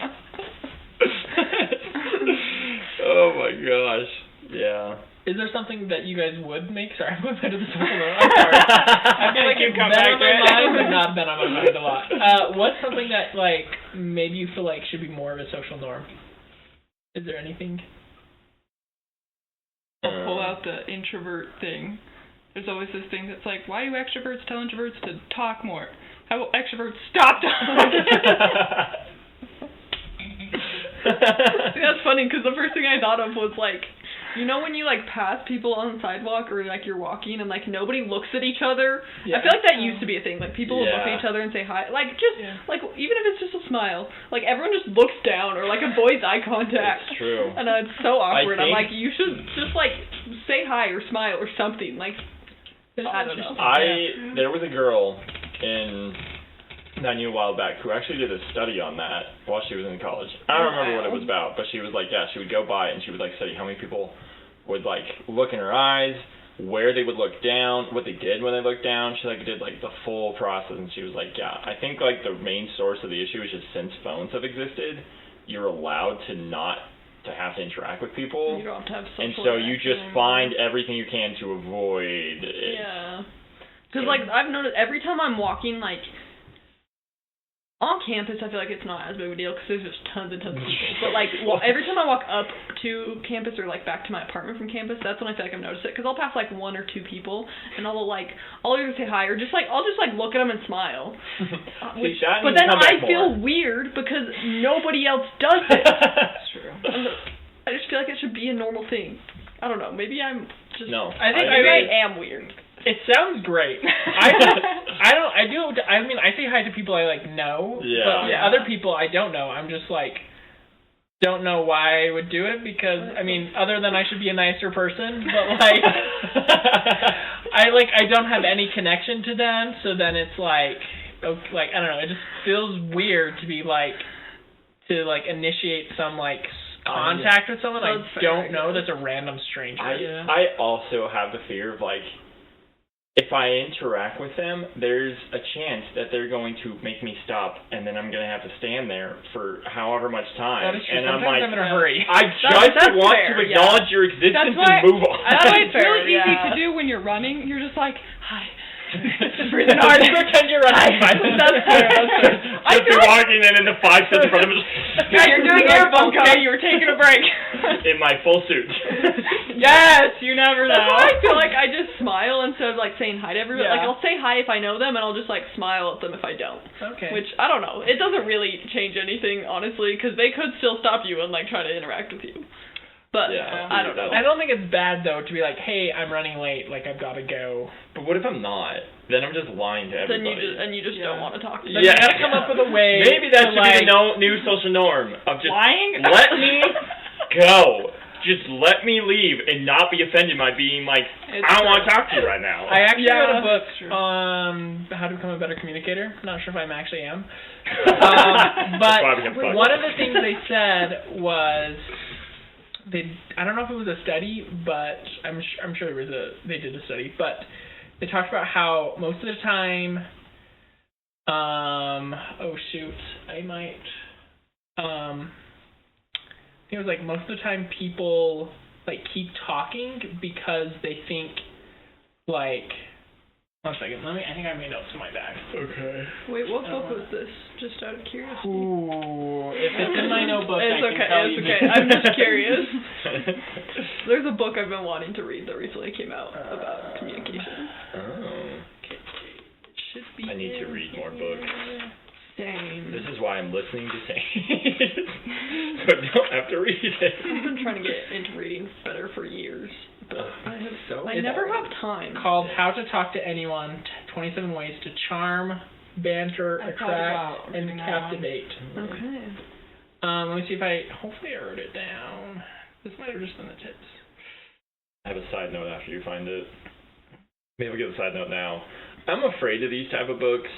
Oh my gosh. Yeah. Is there something that you guys would make? Sorry, I'm going back to the social norm. I'm sorry. I feel like it's been on my mind, but not been on my mind a lot. What's something that, like, maybe you feel like should be more of a social norm? Is there anything? I'll pull out the introvert thing. There's always this thing that's like, why do extroverts tell introverts to talk more? How will extroverts stop talking? That's funny because the first thing I thought of was like, you know when you like pass people on the sidewalk or like you're walking and like nobody looks at each other? Yeah. I feel like that used to be a thing. Like people would look at each other and say hi. Like just like even if it's just a smile, like everyone just looks down or like avoids eye contact. It's true. And it's so awkward. I'm think- like, you should just like say hi or smile or something. Like I don't know. There was a girl that I knew a while back who actually did a study on that while she was in college. I don't remember what it was about, but she was like, she would go by and she would like study how many people would like look in her eyes, where they would look down, what they did when they looked down. She like did like the full process, and she was like, I think like the main source of the issue is just since phones have existed, you're allowed to not to have to interact with people. You don't have to have and social so you just interaction. find everything you can to avoid it. Yeah. Because, like, I've noticed every time I'm walking, like, on campus, I feel like it's not as big of a deal because there's just tons and tons of people. But, like, every time I walk up to campus or, like, back to my apartment from campus, that's when I feel like I've noticed it. Because I'll pass, like, one or two people, and I'll either say hi or just, like, I'll just, like, look at them and smile. But then I feel weird because nobody else does it. That's true. I just feel like it should be a normal thing. I don't know. Maybe I'm just... No. I think I am weird. It sounds great. I mean, I say hi to people I like know, but other people I don't know, I'm just like, don't know why I would do it because, I mean, other than I should be a nicer person, but like, I don't have any connection to them, so then it's like, okay, like, I don't know, it just feels weird to be like, to like initiate some like contact with someone I don't know that's a random stranger. I also have the fear of like, if I interact with them, there's a chance that they're going to make me stop, and then I'm going to have to stand there for however much time. That is true. And Sometimes I'm like, I'm in a hurry. I just want to acknowledge your existence and move on. That's why it's really easy to do when you're running. You're just like, hi. Breathing hard. Pretend you're running. That's fair. Just be walking in the 5 steps in front of me. Yeah, you're doing air bump. Okay, you were taking a break. In my full suit. Yes, you never know. That's why I feel like I just smile instead of like saying hi to everyone. Yeah. Like I'll say hi if I know them, and I'll just like smile at them if I don't. Okay. Which I don't know. It doesn't really change anything, honestly, because they could still stop you and like try to interact with you. But I don't know. I don't think it's bad though to be like, hey, I'm running late, like I've got to go. But what if I'm not? Then I'm just lying to everybody. Then you just don't want to talk to me. You gotta come up with a way. Maybe that should be the new social norm of just lying. Let me go. Just let me leave and not be offended by being like, I don't want to talk to you right now. I actually read a book on how to become a better communicator. Not sure if I actually am. But one of the things they said was, I don't know if it was a study, but I'm sure they did a study, but they talked about how most of the time, it was like most of the time people like keep talking because they think like, one second, I think I made notes in my bag. Okay. Wait, what book was this? Just out of curiosity. Ooh, if it's in my notebook, it's I can tell you. It's okay. I'm just curious. There's a book I've been wanting to read that recently came out about communication. Oh. Okay. It should be. I need to read more books. Same. This is why I'm listening to Saints. So I don't have to read it. I've been trying to get into reading better for years, but I It's never have time. Called How to Talk to Anyone, 27 Ways to Charm, Banter, Attract, and Captivate. Okay. Let me see if hopefully I wrote it down. This might have just been the tips. have a side note after you find it. Maybe we'll get a side note now. I'm afraid of these type of books.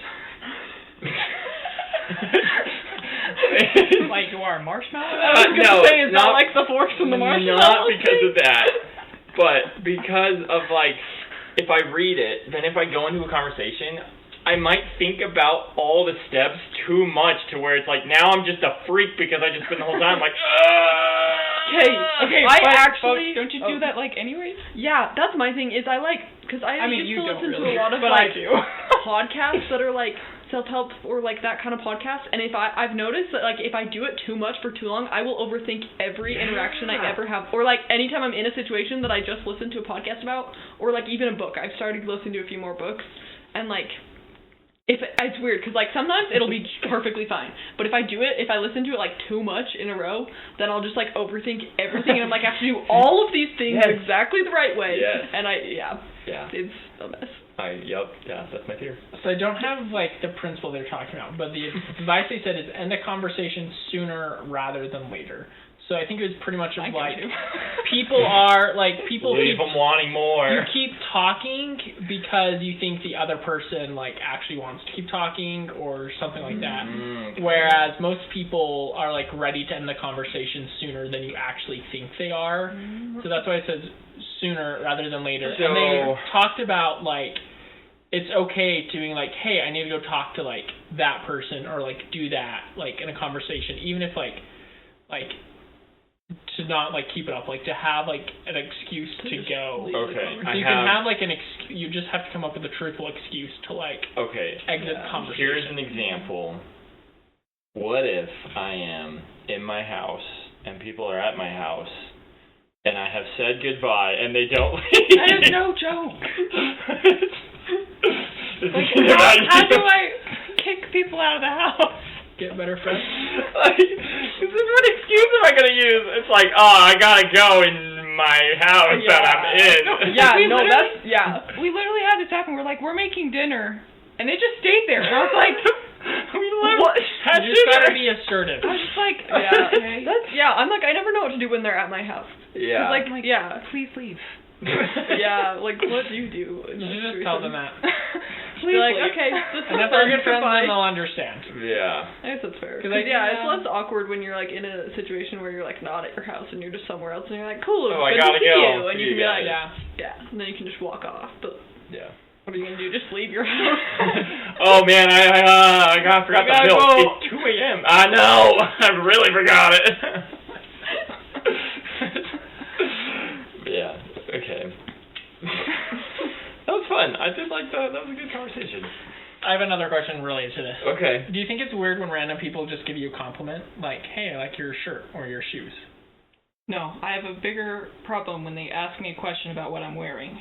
Like you are a marshmallow? I was gonna say, is that like the forks and the marshmallows? Not because of that, but because of like, if I read it, then if I go into a conversation, I might think about all the steps too much to where it's like, now I'm just a freak because I just spent the whole time like, Okay, I but actually don't you do that like anyways? Yeah, that's my thing. Is I like because I mean, used you to don't listen really, to a lot of but like I do. podcasts that are like self-help or like that kind of podcast, and if I've noticed that like if I do it too much for too long, I will overthink every interaction I ever have, or like anytime I'm in a situation that I just listened to a podcast about, or like even a book. I've started listening to a few more books, and like. It's weird, because, like, sometimes it'll be perfectly fine, but if I listen to it, like, too much in a row, then I'll just, like, overthink everything, and I'm like, I have to do all of these things exactly the right way, and it's a mess. That's my fear. So I don't have, like, the principle they're talking about, but the advice they said is end the conversation sooner rather than later. So I think it was pretty much of like, people leave them wanting more. You keep talking because you think the other person like actually wants to keep talking or something like that. Okay. Whereas most people are like ready to end the conversation sooner than you actually think they are. So that's why it says sooner rather than later. So, and they talked about like it's okay to being like, hey, I need to go talk to like that person or like do that like in a conversation, even if like to not like keep it up, like to have like an excuse to go. Okay. So you can have like you just have to come up with a truthful excuse to like exit the conversation. Here's an example. What if I am in my house and people are at my house and I have said goodbye and they don't leave? That is no joke. How do I kick people out of the house? Get better friends. Like, what excuse am I gonna use? It's like, oh, I gotta go in my house that I'm in. We literally had this happen. We're like, we're making dinner, and it just stayed there. And I was like, what? You just gotta be assertive. I was just like, okay. I'm like, I never know what to do when they're at my house. Yeah. Like, please leave. Like, what do you do? You just tell them that. Please like, okay, and if they're good friends, then they'll understand. Yeah. I guess that's fair. It's less awkward when you're like in a situation where you're like not at your house and you're just somewhere else and you're like, cool, I good gotta to see go. you, and you can be like, and then you can just walk off. But what are you gonna do? Just leave your house? Oh man, I forgot the milk. It's 2 a.m. I know. I really forgot it. Okay. That was fun. I did like that. That was a good conversation. I have another question related to this. Okay. Do you think it's weird when random people just give you a compliment? Like, hey, I like your shirt or your shoes. No, I have a bigger problem when they ask me a question about what I'm wearing.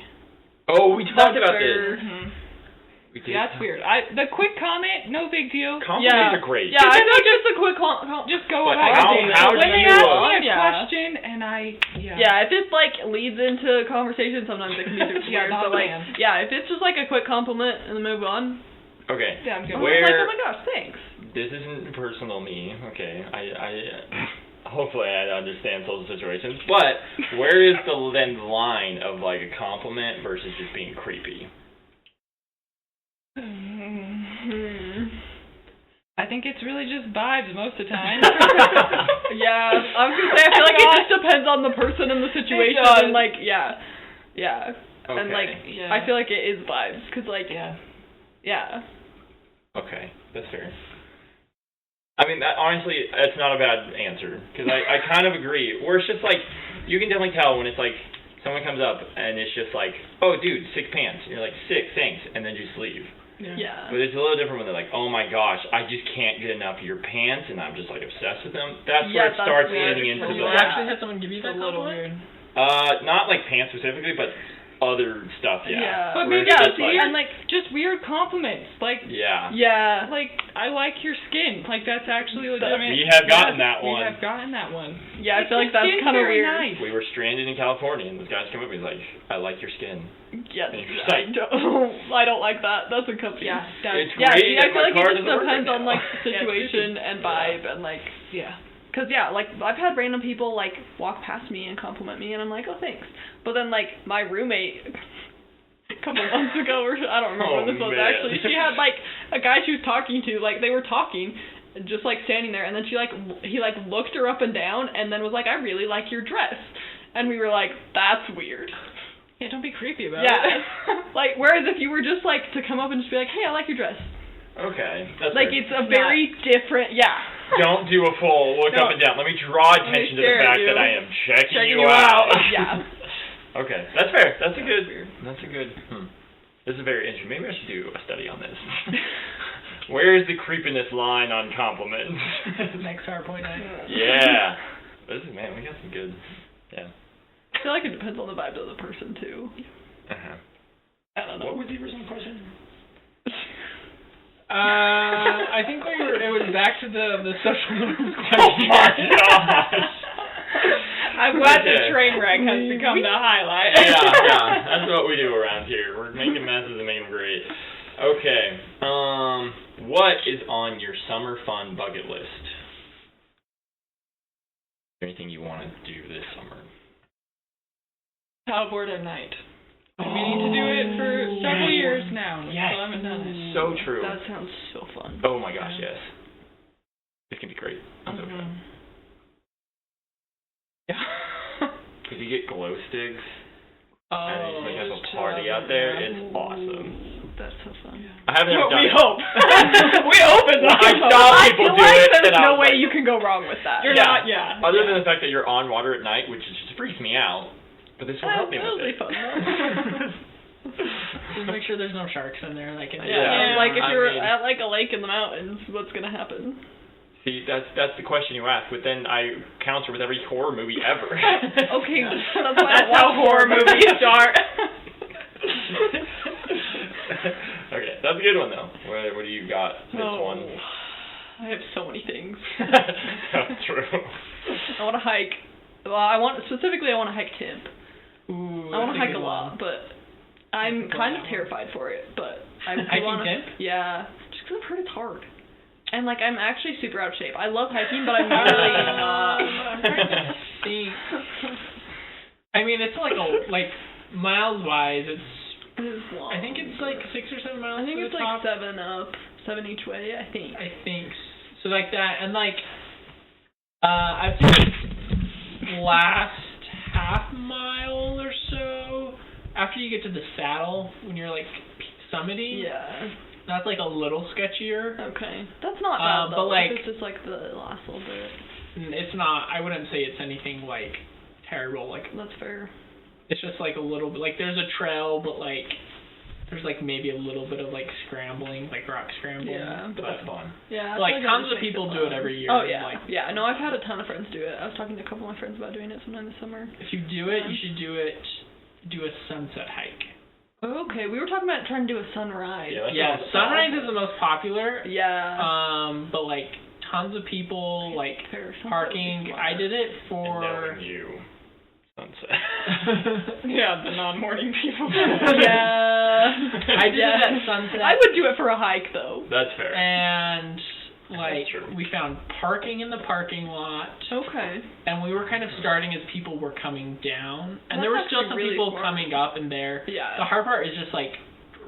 Oh, we talked about this. Mm-hmm. Yeah, that's weird. The quick comment, no big deal. Compliments are great. Yeah, I know just a quick just go but ahead. How when do they you ask me a question and if it like leads into a conversation, sometimes it can be super weird. But like, if it's just like a quick compliment and then move on. Okay. Yeah, I'm good. Like, oh my gosh, thanks. This isn't personal me. Okay, I hopefully I understand social situations, but where is the line of like a compliment versus just being creepy? I think it's really just vibes most of the time. I was gonna say I feel like it just depends on the person and the situation, and like Okay. and like I feel like it is vibes, cause like Okay, that's fair. I mean, honestly, that's not a bad answer, because I kind of agree. Where it's just like, you can definitely tell when it's like, someone comes up and it's just like, oh dude, sick pants. And you're like, sick, thanks, and then just leave. Yeah. But it's a little different when they're like, oh my gosh, I just can't get enough of your pants, and I'm just like obsessed with them. That's where it starts leading into Did the... you actually have someone give you that compliment? Not like pants specifically, but other stuff, But maybe and like just weird compliments, like like I like your skin, like that's actually legitimate. We have gotten that one. We have gotten that one. Yeah, I feel like that's kind of weird. Nice. We were stranded in California, and this guy's come up and he's like, I like your skin. Yeah, I don't like that. That's a company. Yeah, it's great. I feel like it just depends on like the situation and vibe and like Cause yeah, like I've had random people like walk past me and compliment me, and I'm like, oh thanks. But then like my roommate a couple months ago, or I don't remember when this was actually. She had like a guy she was talking to, like they were talking, just like standing there, and then he looked her up and down, and then was like, I really like your dress, and we were like, that's weird. Yeah, don't be creepy about it. Yeah. Like whereas if you were just like to come up and just be like, hey, I like your dress. Okay. That's like fair. it's a very different. Yeah. Don't do a full look up and down. Let me draw attention to the fact that I am checking you out. Yeah. Okay, that's fair. That's a good. This is very interesting. Maybe I should do a study on this. Where is the creepiness line on compliments? Next PowerPoint night. Yeah. We got some good. Yeah. I feel like it depends on the vibe of the person too. I don't know. What was the original question? I think it was back to the social norms question. Oh my gosh! I'm glad the train wreck has become the highlight. Yeah, that's what we do around here. We're making messes and making them great. Okay, what is on your summer fun bucket list? Is there anything you want to do this summer? Paddleboard at night. I've been meaning to do it for several years now. Yes. Still haven't done it. So true. That sounds so fun. Oh my gosh, yes. It can be great. I'm so fun. Yeah. Because you get glow sticks. And you have a party out there. It's awesome. That's so fun. I haven't ever done we it. hope. We hope it's not. I saw people do it. There's no way you can go wrong with that. You're not, yeah. Other than the fact that you're on water at night, which just freaks me out. But this will help me with it. That'll be fun. Just make sure there's no sharks in there. Like Like if you're at like a lake in the mountains, what's gonna happen? See, that's the question you ask. But then I counter with every horror movie ever. Okay, that's how horror movies start. Okay, that's a good one though. What do you got? This one. I have so many things. That's true. I want to hike. Well, I want to hike Timp. Ooh, I want to hike a lot, but I'm kind of terrified for it. But I want to. Timp? Yeah, just 'cause I've heard it's hard. And like I'm actually super out of shape. I love hiking, but I'm really not. See, I mean, it's like miles wise, it's. It's long. I think it's like 6 or 7 miles. I think to it's the top. like 7 up, 7 each way. I think so. Like that, and like I've taken last half mile or so after you get to the saddle when you're like summiting. Yeah. That's like a little sketchier. Okay. That's not bad though. But like it's just like the last little bit. It's not. I wouldn't say it's anything like terrible. Like that's fair. It's just like a little bit. Like there's a trail, but like there's like maybe a little bit of like scrambling, like rock scrambling. Yeah. But that's fun. Yeah. Like tons of people do it every year. Oh yeah. Like, yeah. No, I've had a ton of friends do it. I was talking to a couple of my friends about doing it sometime this summer. If you do it, you should do a sunset hike. Okay, we were talking about trying to do a sunrise. Yeah, sunrise is the most popular. Yeah. But like tons of people like parking. I did it for. And knowing you. Sunset. Yeah, the non-morning people. Yeah. I did it at sunset. I would do it for a hike though. That's fair. And like we found parking in the parking lot. Okay. And we were kind of starting as people were coming down, and there were still some really people smart. coming up in there. Yeah. The hard part is just like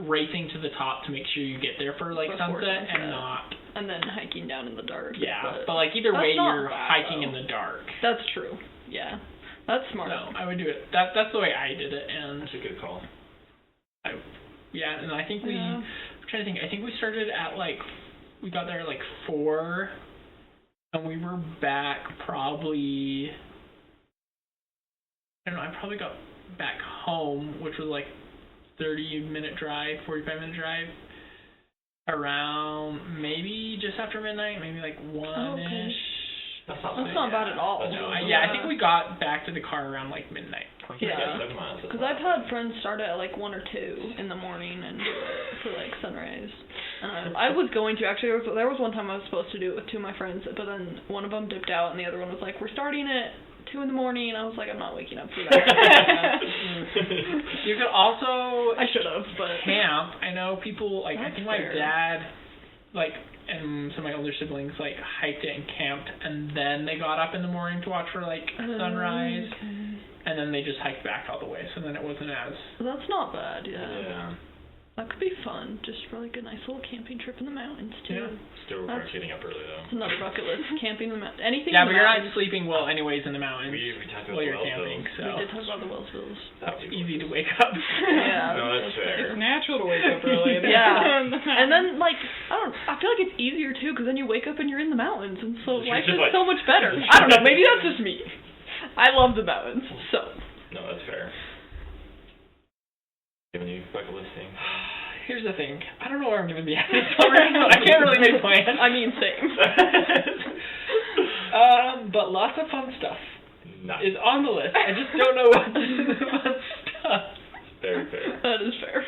racing to the top to make sure you get there for like Before sunset and not. And then hiking down in the dark. Yeah, but like either way, you're bad, hiking though. in the dark. That's true. Yeah. That's smart. So I would do it. That's the way I did it, and that's a good call. And I think I'm trying to think. I think we started at like we got there at like 4, and we were back probably. I don't know. I probably got back home, which was like 30-minute drive, 45-minute drive, around maybe just after midnight, maybe like 1-ish. That's not bad at all. I think we got back to the car around like midnight. Yeah. Because I've had friends start at like 1 or 2 in the morning and do it for like sunrise. I was going to actually. There was one time I was supposed to do it with 2 of my friends, but then one of them dipped out and the other one was like, "We're starting at 2 in the morning." I was like, "I'm not waking up for that." You could also. I should have, but camp. I know people like. I think my dad like, and some of my older siblings, like, hiked it and camped, and then they got up in the morning to watch for, like, sunrise, and then they just hiked back all the way, so then it wasn't as... That's not bad, Yeah. That could be fun, just for like a nice little camping trip in the mountains too. Yeah. Still requires getting up early though. It's another bucket list. Camping in the mountains. Anything Yeah, in but the you're mountains. not sleeping well anyways in the mountains We talked about while the you're camping, Wellsvilles. so We did talk about the Wellsvilles. it's easy to wake up. Yeah. No, that's fair. It's natural to wake up early. Yeah. And then, like, I feel like it's easier too, because then you wake up and you're in the mountains, and so You're life just is like- so much better. I don't know, maybe that's just me. I love the mountains, so. No, that's fair. Do you have any bucket list things? Here's the thing. I don't know where I'm going to be at this summer, so I can't really make plans. I mean, same. But lots of fun stuff Nice. is on the list. I just don't know what the fun stuff. Very fair. That is fair.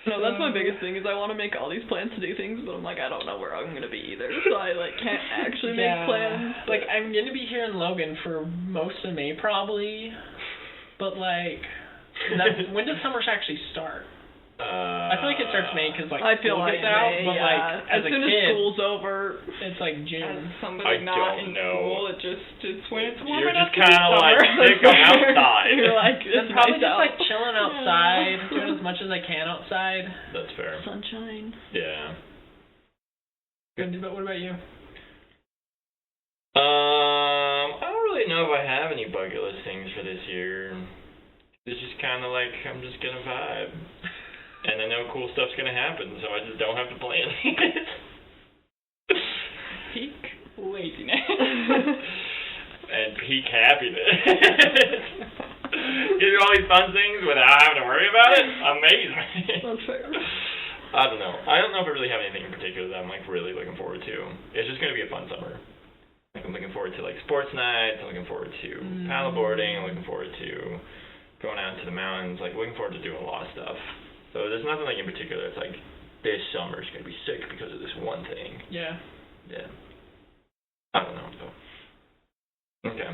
No, that's my biggest thing, is I want to make all these plans to do things, but I'm like, I don't know where I'm going to be either, so I, like, can't actually make plans. Like, I'm going to be here in Logan for most of May, probably. But, like, when does summer actually start? I feel like it starts May because, like, I feel school like gets out, May, but, yeah. like, as a soon kid, as school's over, it's, like, June. As I somebody not don't in know. school, it's when it's warm You're enough just to be kind of like summer. sick of outside. you're like, I'm it's probably nice just, out. like, chilling outside, doing as much as I can outside. That's fair. Sunshine. Yeah. But what about you? I don't really know if I have any bucket list things for this year. It's just kind of like I'm just gonna vibe, and I know cool stuff's gonna happen, so I just don't have to plan it. Peak laziness. And peak happiness. Give you all these fun things without having to worry about it. Amazing. That's fair. I don't know. I don't know if I really have anything in particular that I'm like really looking forward to. It's just gonna be a fun summer. Like I'm looking forward to like sports nights. I'm looking forward to paddleboarding. I'm looking forward to going out to the mountains. Like looking forward to doing a lot of stuff. So there's nothing like in particular. It's like this summer's gonna be sick because of this one thing. Yeah. Yeah. I don't know though. Okay.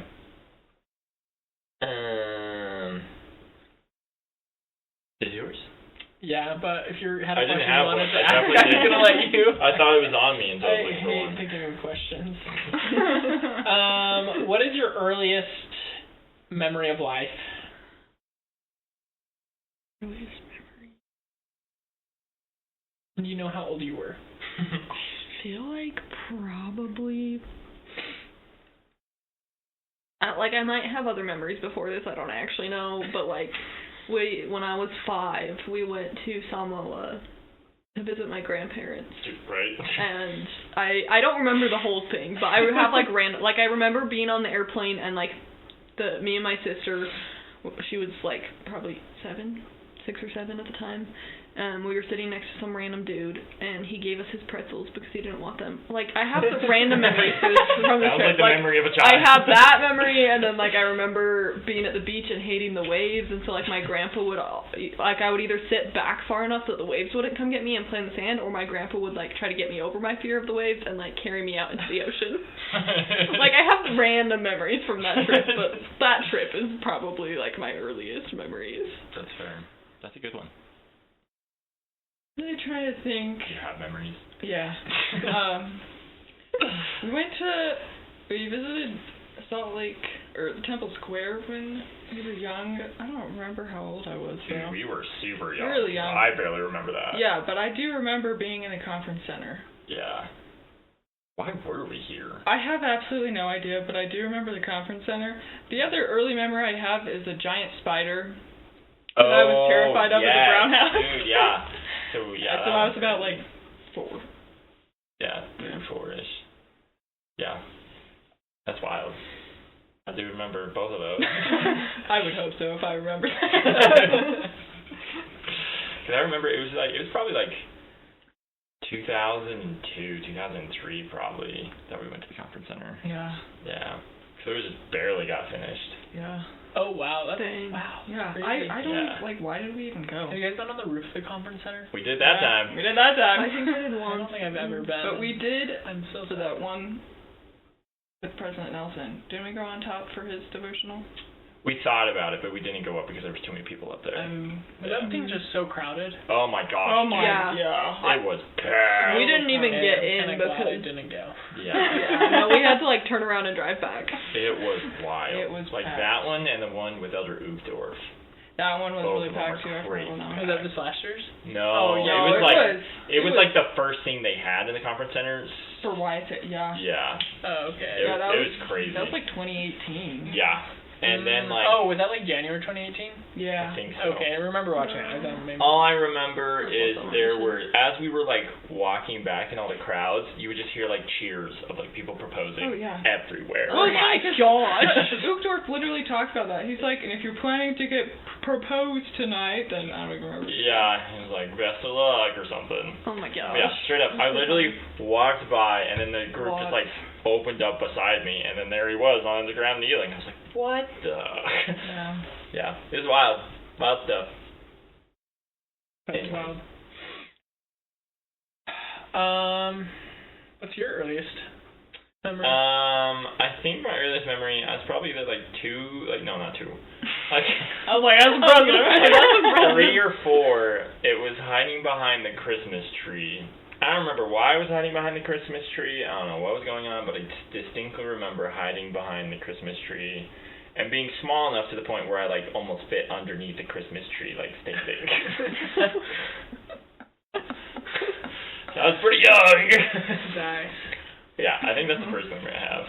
Is yours? Yeah, but if you had I a didn't question have you wanted one. to I ask, definitely I'm didn't. gonna let you. I thought it was on me until I was I looking for hate one. thinking of questions. What is your earliest memory of life? Earliest memory. Do you know how old you were? I feel like probably. Like, I might have other memories before this, I don't actually know, but, like, when I was 5, we went to Samoa to visit my grandparents. Right. And I don't remember the whole thing, but I would have, like, random, like, I remember being on the airplane and, like, me and my sister, she was, like, probably 6 or 7 at the time, we were sitting next to some random dude, and he gave us his pretzels because he didn't want them. Like, I have the random memories from this Sounds trip. like the memory of a child. I have that memory, and then, like, I remember being at the beach and hating the waves, and so, like, my grandpa would, like, I would either sit back far enough that the waves wouldn't come get me and play in the sand, or my grandpa would, like, try to get me over my fear of the waves and, like, carry me out into the ocean. Like, I have random memories from that trip, but that trip is probably, like, my earliest memories. That's fair. That's a good one. I'm really trying to think. You have memories. Yeah. We visited Salt Lake, or Temple Square when we were young. I don't remember how old I was, Dude, though. we were super young. Really young. I barely remember that. Yeah, but I do remember being in the conference center. Yeah. Why were we here? I have absolutely no idea, but I do remember the conference center. The other early memory I have is a giant spider that I was terrified of in the brown house. Dude, yeah. So, yeah. That's when I was about, like, 4. Yeah, 3 or 4-ish. Yeah. That's wild. I do remember both of those. I would hope so if I remember. Because I remember it was probably like 2002, 2003 probably that we went to the conference center. Yeah. Yeah. So it just barely got finished. Yeah. Oh wow, that's Dang. wow. Yeah. Crazy. I don't Yeah. like. Why did we even go? Have you guys been on the roof of the conference center? We did that time. We did that time. I think I did I once. don't think I've ever been. But we did I'm so to that one with President Nelson. Didn't we go on top for his devotional? We thought about it, but we didn't go up because there was too many people up there. That thing's just so crowded. Oh my gosh. Oh my It was bad. We didn't even get in and because I didn't go. no, we had to like turn around and drive back. It was wild. It was like packed. that one and the one with Elder Uchtdorf. That one was Both really of them packed too. were I crazy. forgot Was that this last year's? No, yeah, it was like it was like the first thing they had in the conference center. For YSA, yeah. Yeah. Oh, okay. It, Yeah, that it was crazy. That was like 2018. Yeah. And then like was that like January 2018? Yeah. I think so. Okay, I remember watching it. I thought maybe. All I remember is also there understood. were, as we were like walking back in all the crowds, you would just hear like cheers of like people proposing Oh, yeah. everywhere. Oh my gosh! Uchtdorf literally talked about that. He's like, and if you're planning to get proposed tonight, then I don't even remember. Yeah, he was like, best of luck or something. Oh my gosh. Yeah, straight up. I literally walked by and then the group just like opened up beside me and then there he was on the ground kneeling. I was like, what the? Yeah. Yeah, it was wild. Wild stuff. That's Anyway. wild. What's your earliest memory? I think my earliest memory, I was probably either like not two. Like, I was like, as a brother. 3 or 4, it was hiding behind the Christmas tree. I don't remember why I was hiding behind the Christmas tree. I don't know what was going on, but I distinctly remember hiding behind the Christmas tree and being small enough to the point where I like almost fit underneath the Christmas tree, like stay big. So I was pretty young. Nice. Yeah, I think that's the first memory I have.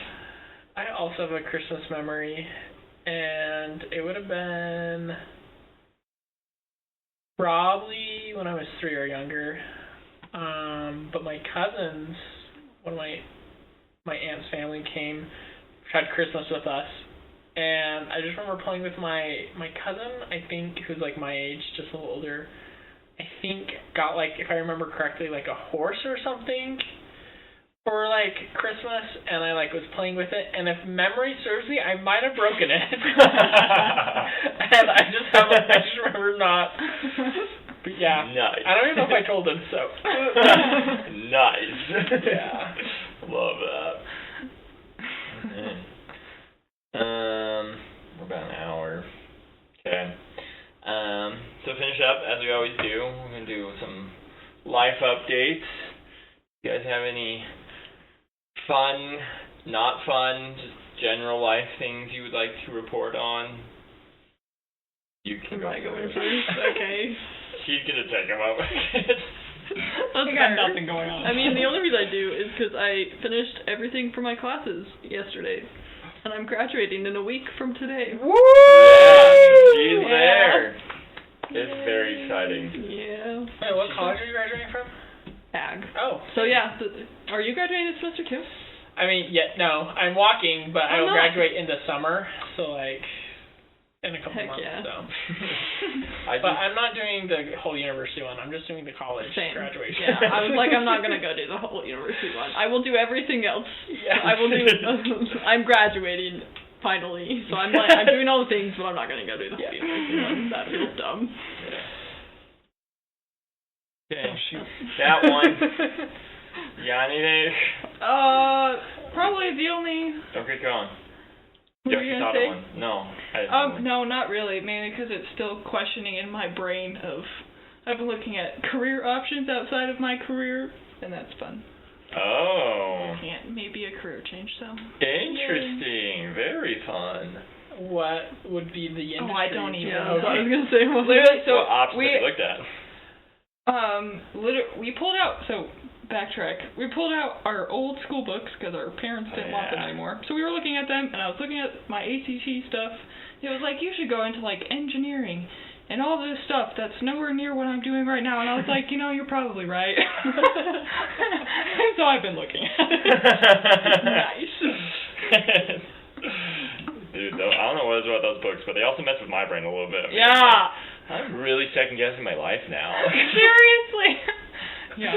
I also have a Christmas memory, and it would have been probably when I was 3 or younger. But my cousins, one of my aunt's family came, had Christmas with us, and I just remember playing with my cousin, I think, who's like my age, just a little older. I think got like, if I remember correctly, like a horse or something for like Christmas, and I like was playing with it, and if memory serves me, I might have broken it. And I just remember not. But yeah. Nice. I don't even know if I told him so. Nice. Yeah. Love that. Okay. We're about an hour. Okay. So finish up as we always do. We're gonna do some life updates. You guys have any fun, not fun, just general life things you would like to report on? You can go going first. first? Okay. She's gonna take a moment. That's I got fair. nothing going on. I mean, the only reason I do is because I finished everything for my classes yesterday. And I'm graduating in a week from today. Woo! Yeah, she's Yeah. there. It's very exciting. Yeah. Wait, what college are you graduating from? Ag. Oh. So yeah, are you graduating this semester too? I mean, no, I'm walking, but I Oh, will nice. graduate in the summer, so like in a couple Heck months. yeah. So. I But just, I'm not doing the whole university one. I'm just doing the college Same. graduation. Yeah, I was like, I'm not gonna go do the whole university one. I will do everything else. Yeah. I will do. I'm graduating finally, so I'm like, I'm doing all the things, but I'm not gonna go do the whole university one. That feels dumb. okay. That one. You got anything? Probably the only. Okay, go on. What were you You gonna thought of say? one. No. I didn't know one. No, not really. Mainly because it's still questioning in my brain of I've been looking at career options outside of my career, and that's fun. Oh. And maybe a career change, so. Interesting. Very fun. What would be the industry? Oh, I don't even Yeah, know. that's what I was gonna say. Literally, so what options have you looked at? we pulled out, so backtrack, we pulled out our old school books because our parents didn't want them Yeah. anymore. So we were looking at them, and I was looking at my ACT stuff. It was like, you should go into like engineering and all this stuff that's nowhere near what I'm doing right now. And I was like, you're probably right. So I've been looking at it. Nice. Dude, I don't know what it is about those books, but they also mess with my brain a little bit. I mean, Yeah. I'm really second guessing my life now. Seriously. Yeah.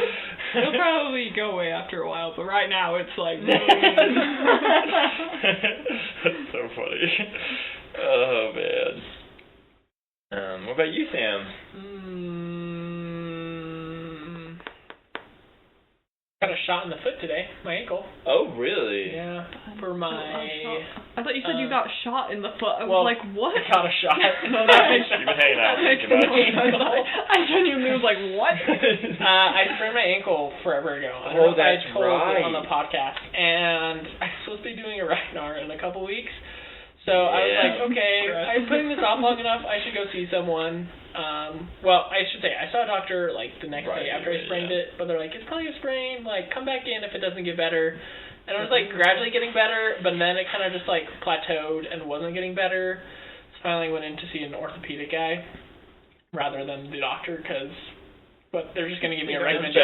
It'll probably go away after a while, but right now it's like. That's so funny. Oh man. What about you, Sam? Got a shot in the foot today, my ankle. Oh, really? Yeah, for my... I thought you said you got shot in the foot. I was well, like, what? I got a shot. No, that makes You've been hanging out that makes too much. no sense. I genuinely was like, what? I sprained my ankle forever ago. I Oh, don't know if that's I told right. it on the podcast. And I'm supposed to be doing a Ragnar in a couple weeks. So I was like, okay, I'm putting this off long enough. I should go see someone. Well, I should say, I saw a doctor, like, the next day after I sprained it. But they're like, it's probably a sprain. Like, come back in if it doesn't get better. And I was, like, gradually getting better. But then it kind of just, like, plateaued and wasn't getting better. So finally went in to see an orthopedic guy rather than the doctor but they're just going to give me a recommendation.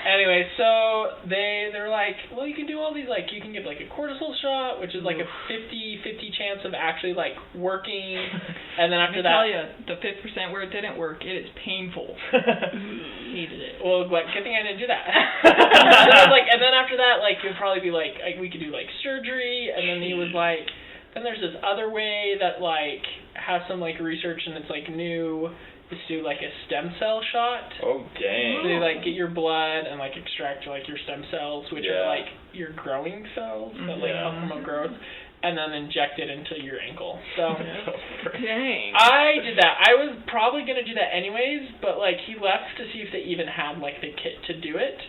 Anyway, so they were like, well, you can do all these, like, you can get, like, a cortisol shot, which is, like, a 50-50 chance of actually, like, working, and then after that... I tell you, the 5% where it didn't work, it is painful. Hated it. Well, good thing I didn't do that. And then after that, like, it would probably be, like, we could do, like, surgery, and then he was like, then there's this other way that, like, has some, like, research, and it's, like, new... is do like a stem cell shot. Oh, dang. So they like get your blood and like extract like your stem cells, which are like your growing cells that like help promote growth, and then inject it into your ankle. So dang. I did that. I was probably gonna do that anyways, but like he left to see if they even had like the kit to do it.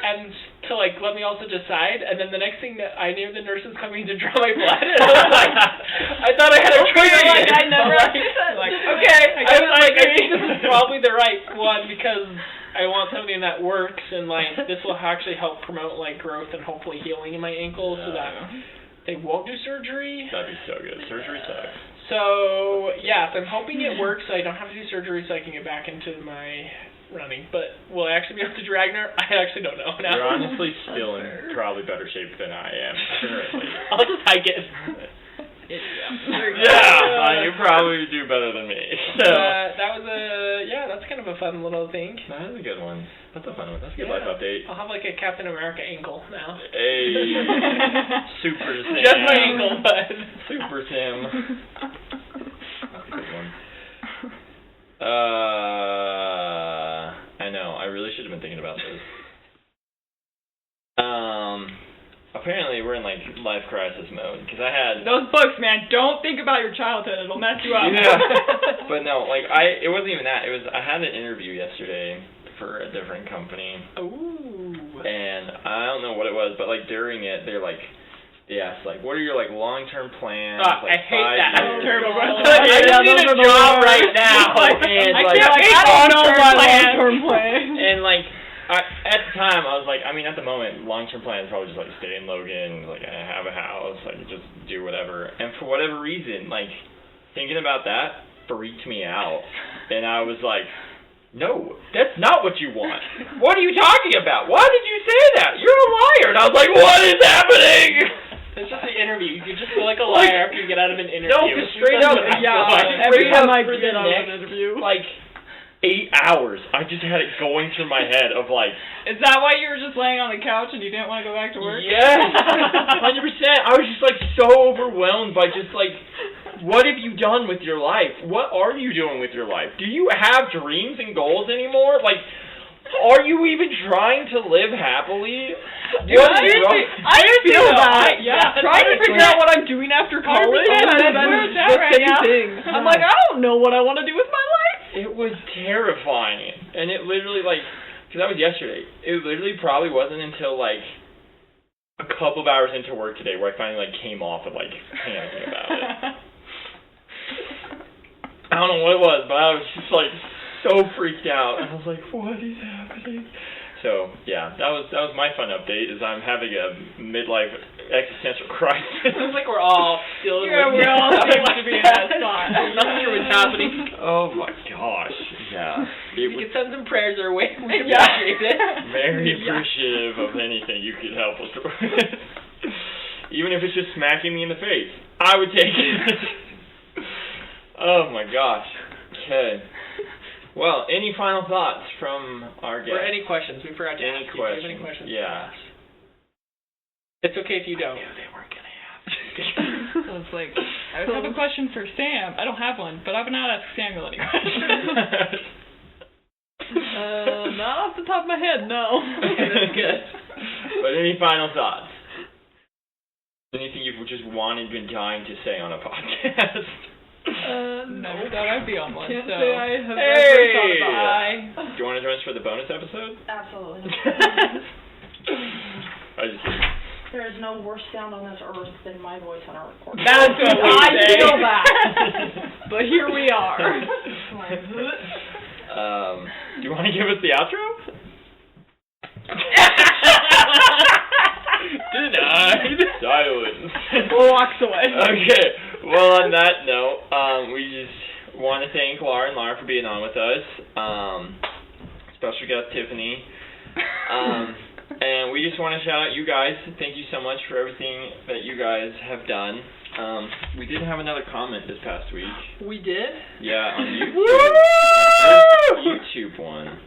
And to like let me also decide, and then the next thing that I knew, the nurse was coming to draw my blood, and I was like, I thought I had a choice. Like I never. Like okay, I was like, I think this is probably the right one because I want something that works, and like this will actually help promote like growth and hopefully healing in my ankle, so that they won't do surgery. That'd be so good. Surgery sucks. So yeah, so I'm hoping it works, so I don't have to do surgery, so I can get back into my running. But will I actually be able to do Ragnar? I actually don't know now. You're honestly still in probably better shape than I am currently. I'll just hike it. You probably do better than me. So that was that's kind of a fun little thing. That is a good one. That's a fun one. That's a good life update. I'll have like a Captain America ankle now. Hey, Super Sam. Just my ankle, but Super Sam. That's a good one. I know. I really should have been thinking about this. Apparently we're in like life crisis mode because I had those books, man. Don't think about your childhood; it'll mess you up. Yeah. But no, like it wasn't even that. It was I had an interview yesterday for a different company. Ooh. And I don't know what it was, but like during it, they asked like, what are your like long-term plans? Like, I hate that. That's terrible. I just need a job right now. And I like, don't know my long-term plan. And like, at the time, I was like, I mean, at the moment, long-term plan is probably just like stay in Logan, like have a house, like just do whatever. And for whatever reason, like thinking about that freaked me out, and I was like, no, that's not what you want. What are you talking about? Why did you say that? You're a liar. And I was like, what is happening? It's just an interview. You just feel like a liar after you get out of an interview. No, because straight up, every time I get out of an interview, like 8 hours, I just had it going through my head of like. Is that why you were just laying on the couch and you didn't want to go back to work? Yes, 100%. I was just like so overwhelmed by just like, what have you done with your life? What are you doing with your life? Do you have dreams and goals anymore? Like, are you even trying to live happily? I feel that. Trying to figure out what I'm doing after college. I'm like, I don't know what I want to do with my life. It was terrifying. And it literally, like, because that was yesterday. It literally probably wasn't until, like, a couple of hours into work today where I finally, like, came off of, like, panicking about it. I don't know what it was, but I was just, like, so freaked out. And I was like, what is happening? So, yeah, that was my fun update, is I'm having a midlife existential crisis. It's like we're all still we're all seem to be in that spot. I'm not sure what's happening. Oh, my gosh. Yeah. You can send some prayers our way. We appreciate it. Very appreciative of anything you could help us with. Even if it's just smacking me in the face. I would take it. Oh, my gosh. Okay. Well, any final thoughts from our guest? Or any questions? We forgot to ask you. Do you have any questions? Yeah. It's okay if you don't. I knew they weren't going to have I was like, I have a question for Sam. I don't have one, but I've not asked Samuel any questions. Not off the top of my head, no. Okay, that's good. But any final thoughts? Anything you've just been dying to say on a podcast? Never thought I'd be on one. Can't so. say I have Hey! ever thought about it. Do you want to join us for the bonus episode? Absolutely. I just kidding. There is no worse sound on this earth than my voice on a recording. That's what we I say. feel that. But here we are. Do you want to give us the outro? Denied. Silence. Walks away. Okay. Well, on that note, we just want to thank Laura and Laura for being on with us. Special guest Tiffany. And we just want to shout out you guys. Thank you so much for everything that you guys have done. We did have another comment this past week. We did? Yeah, on YouTube. YouTube one.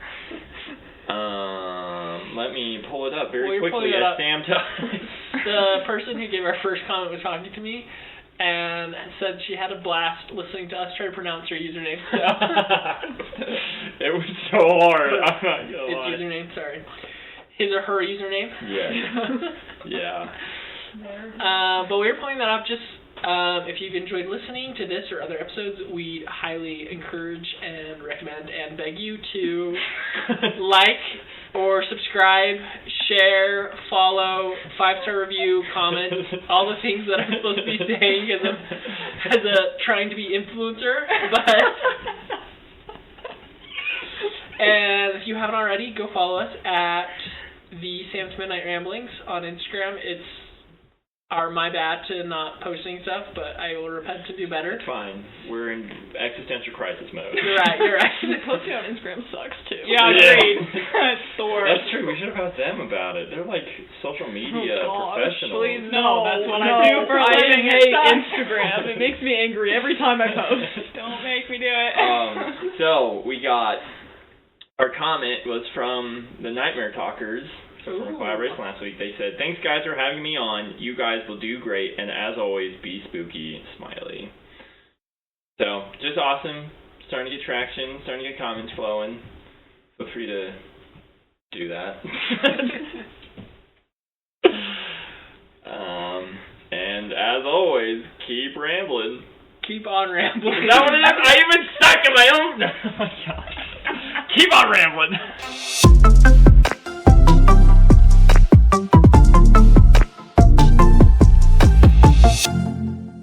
Let me pull it up very quickly as Sam tells. The person who gave our first comment was talking to me and said she had a blast listening to us try to pronounce her username. So. It was so hard. I'm not gonna lie. It's username, sorry. His or her username? Yeah. But we were pulling that up just if you've enjoyed listening to this or other episodes, we highly encourage and recommend and beg you to like or subscribe, share, follow, 5-star review, comment, all the things that I'm supposed to be saying as a trying to be influencer. But and if you haven't already, go follow us at the Sam's Midnight Ramblings on Instagram. It's my bad to not posting stuff, but I will repent to do better. It's fine. We're in existential crisis mode. You're right. Posting on Instagram sucks too. Yeah, agreed. It's the worst. That's true. We should have asked them about it. They're like social media professionals. Please, no, that's what I do for a living. I hate Instagram. It makes me angry every time I post. Don't make me do it. So we got our comment was from the Nightmare Talkers. So from a collaboration last week, they said, "Thanks guys for having me on. You guys will do great, and as always, be spooky, smiley." So just awesome. Starting to get traction. Starting to get comments flowing. Feel free to do that. And as always, keep rambling. Keep on rambling. Is that what it is? I even stuck in my own. Oh my god. Keep on rambling.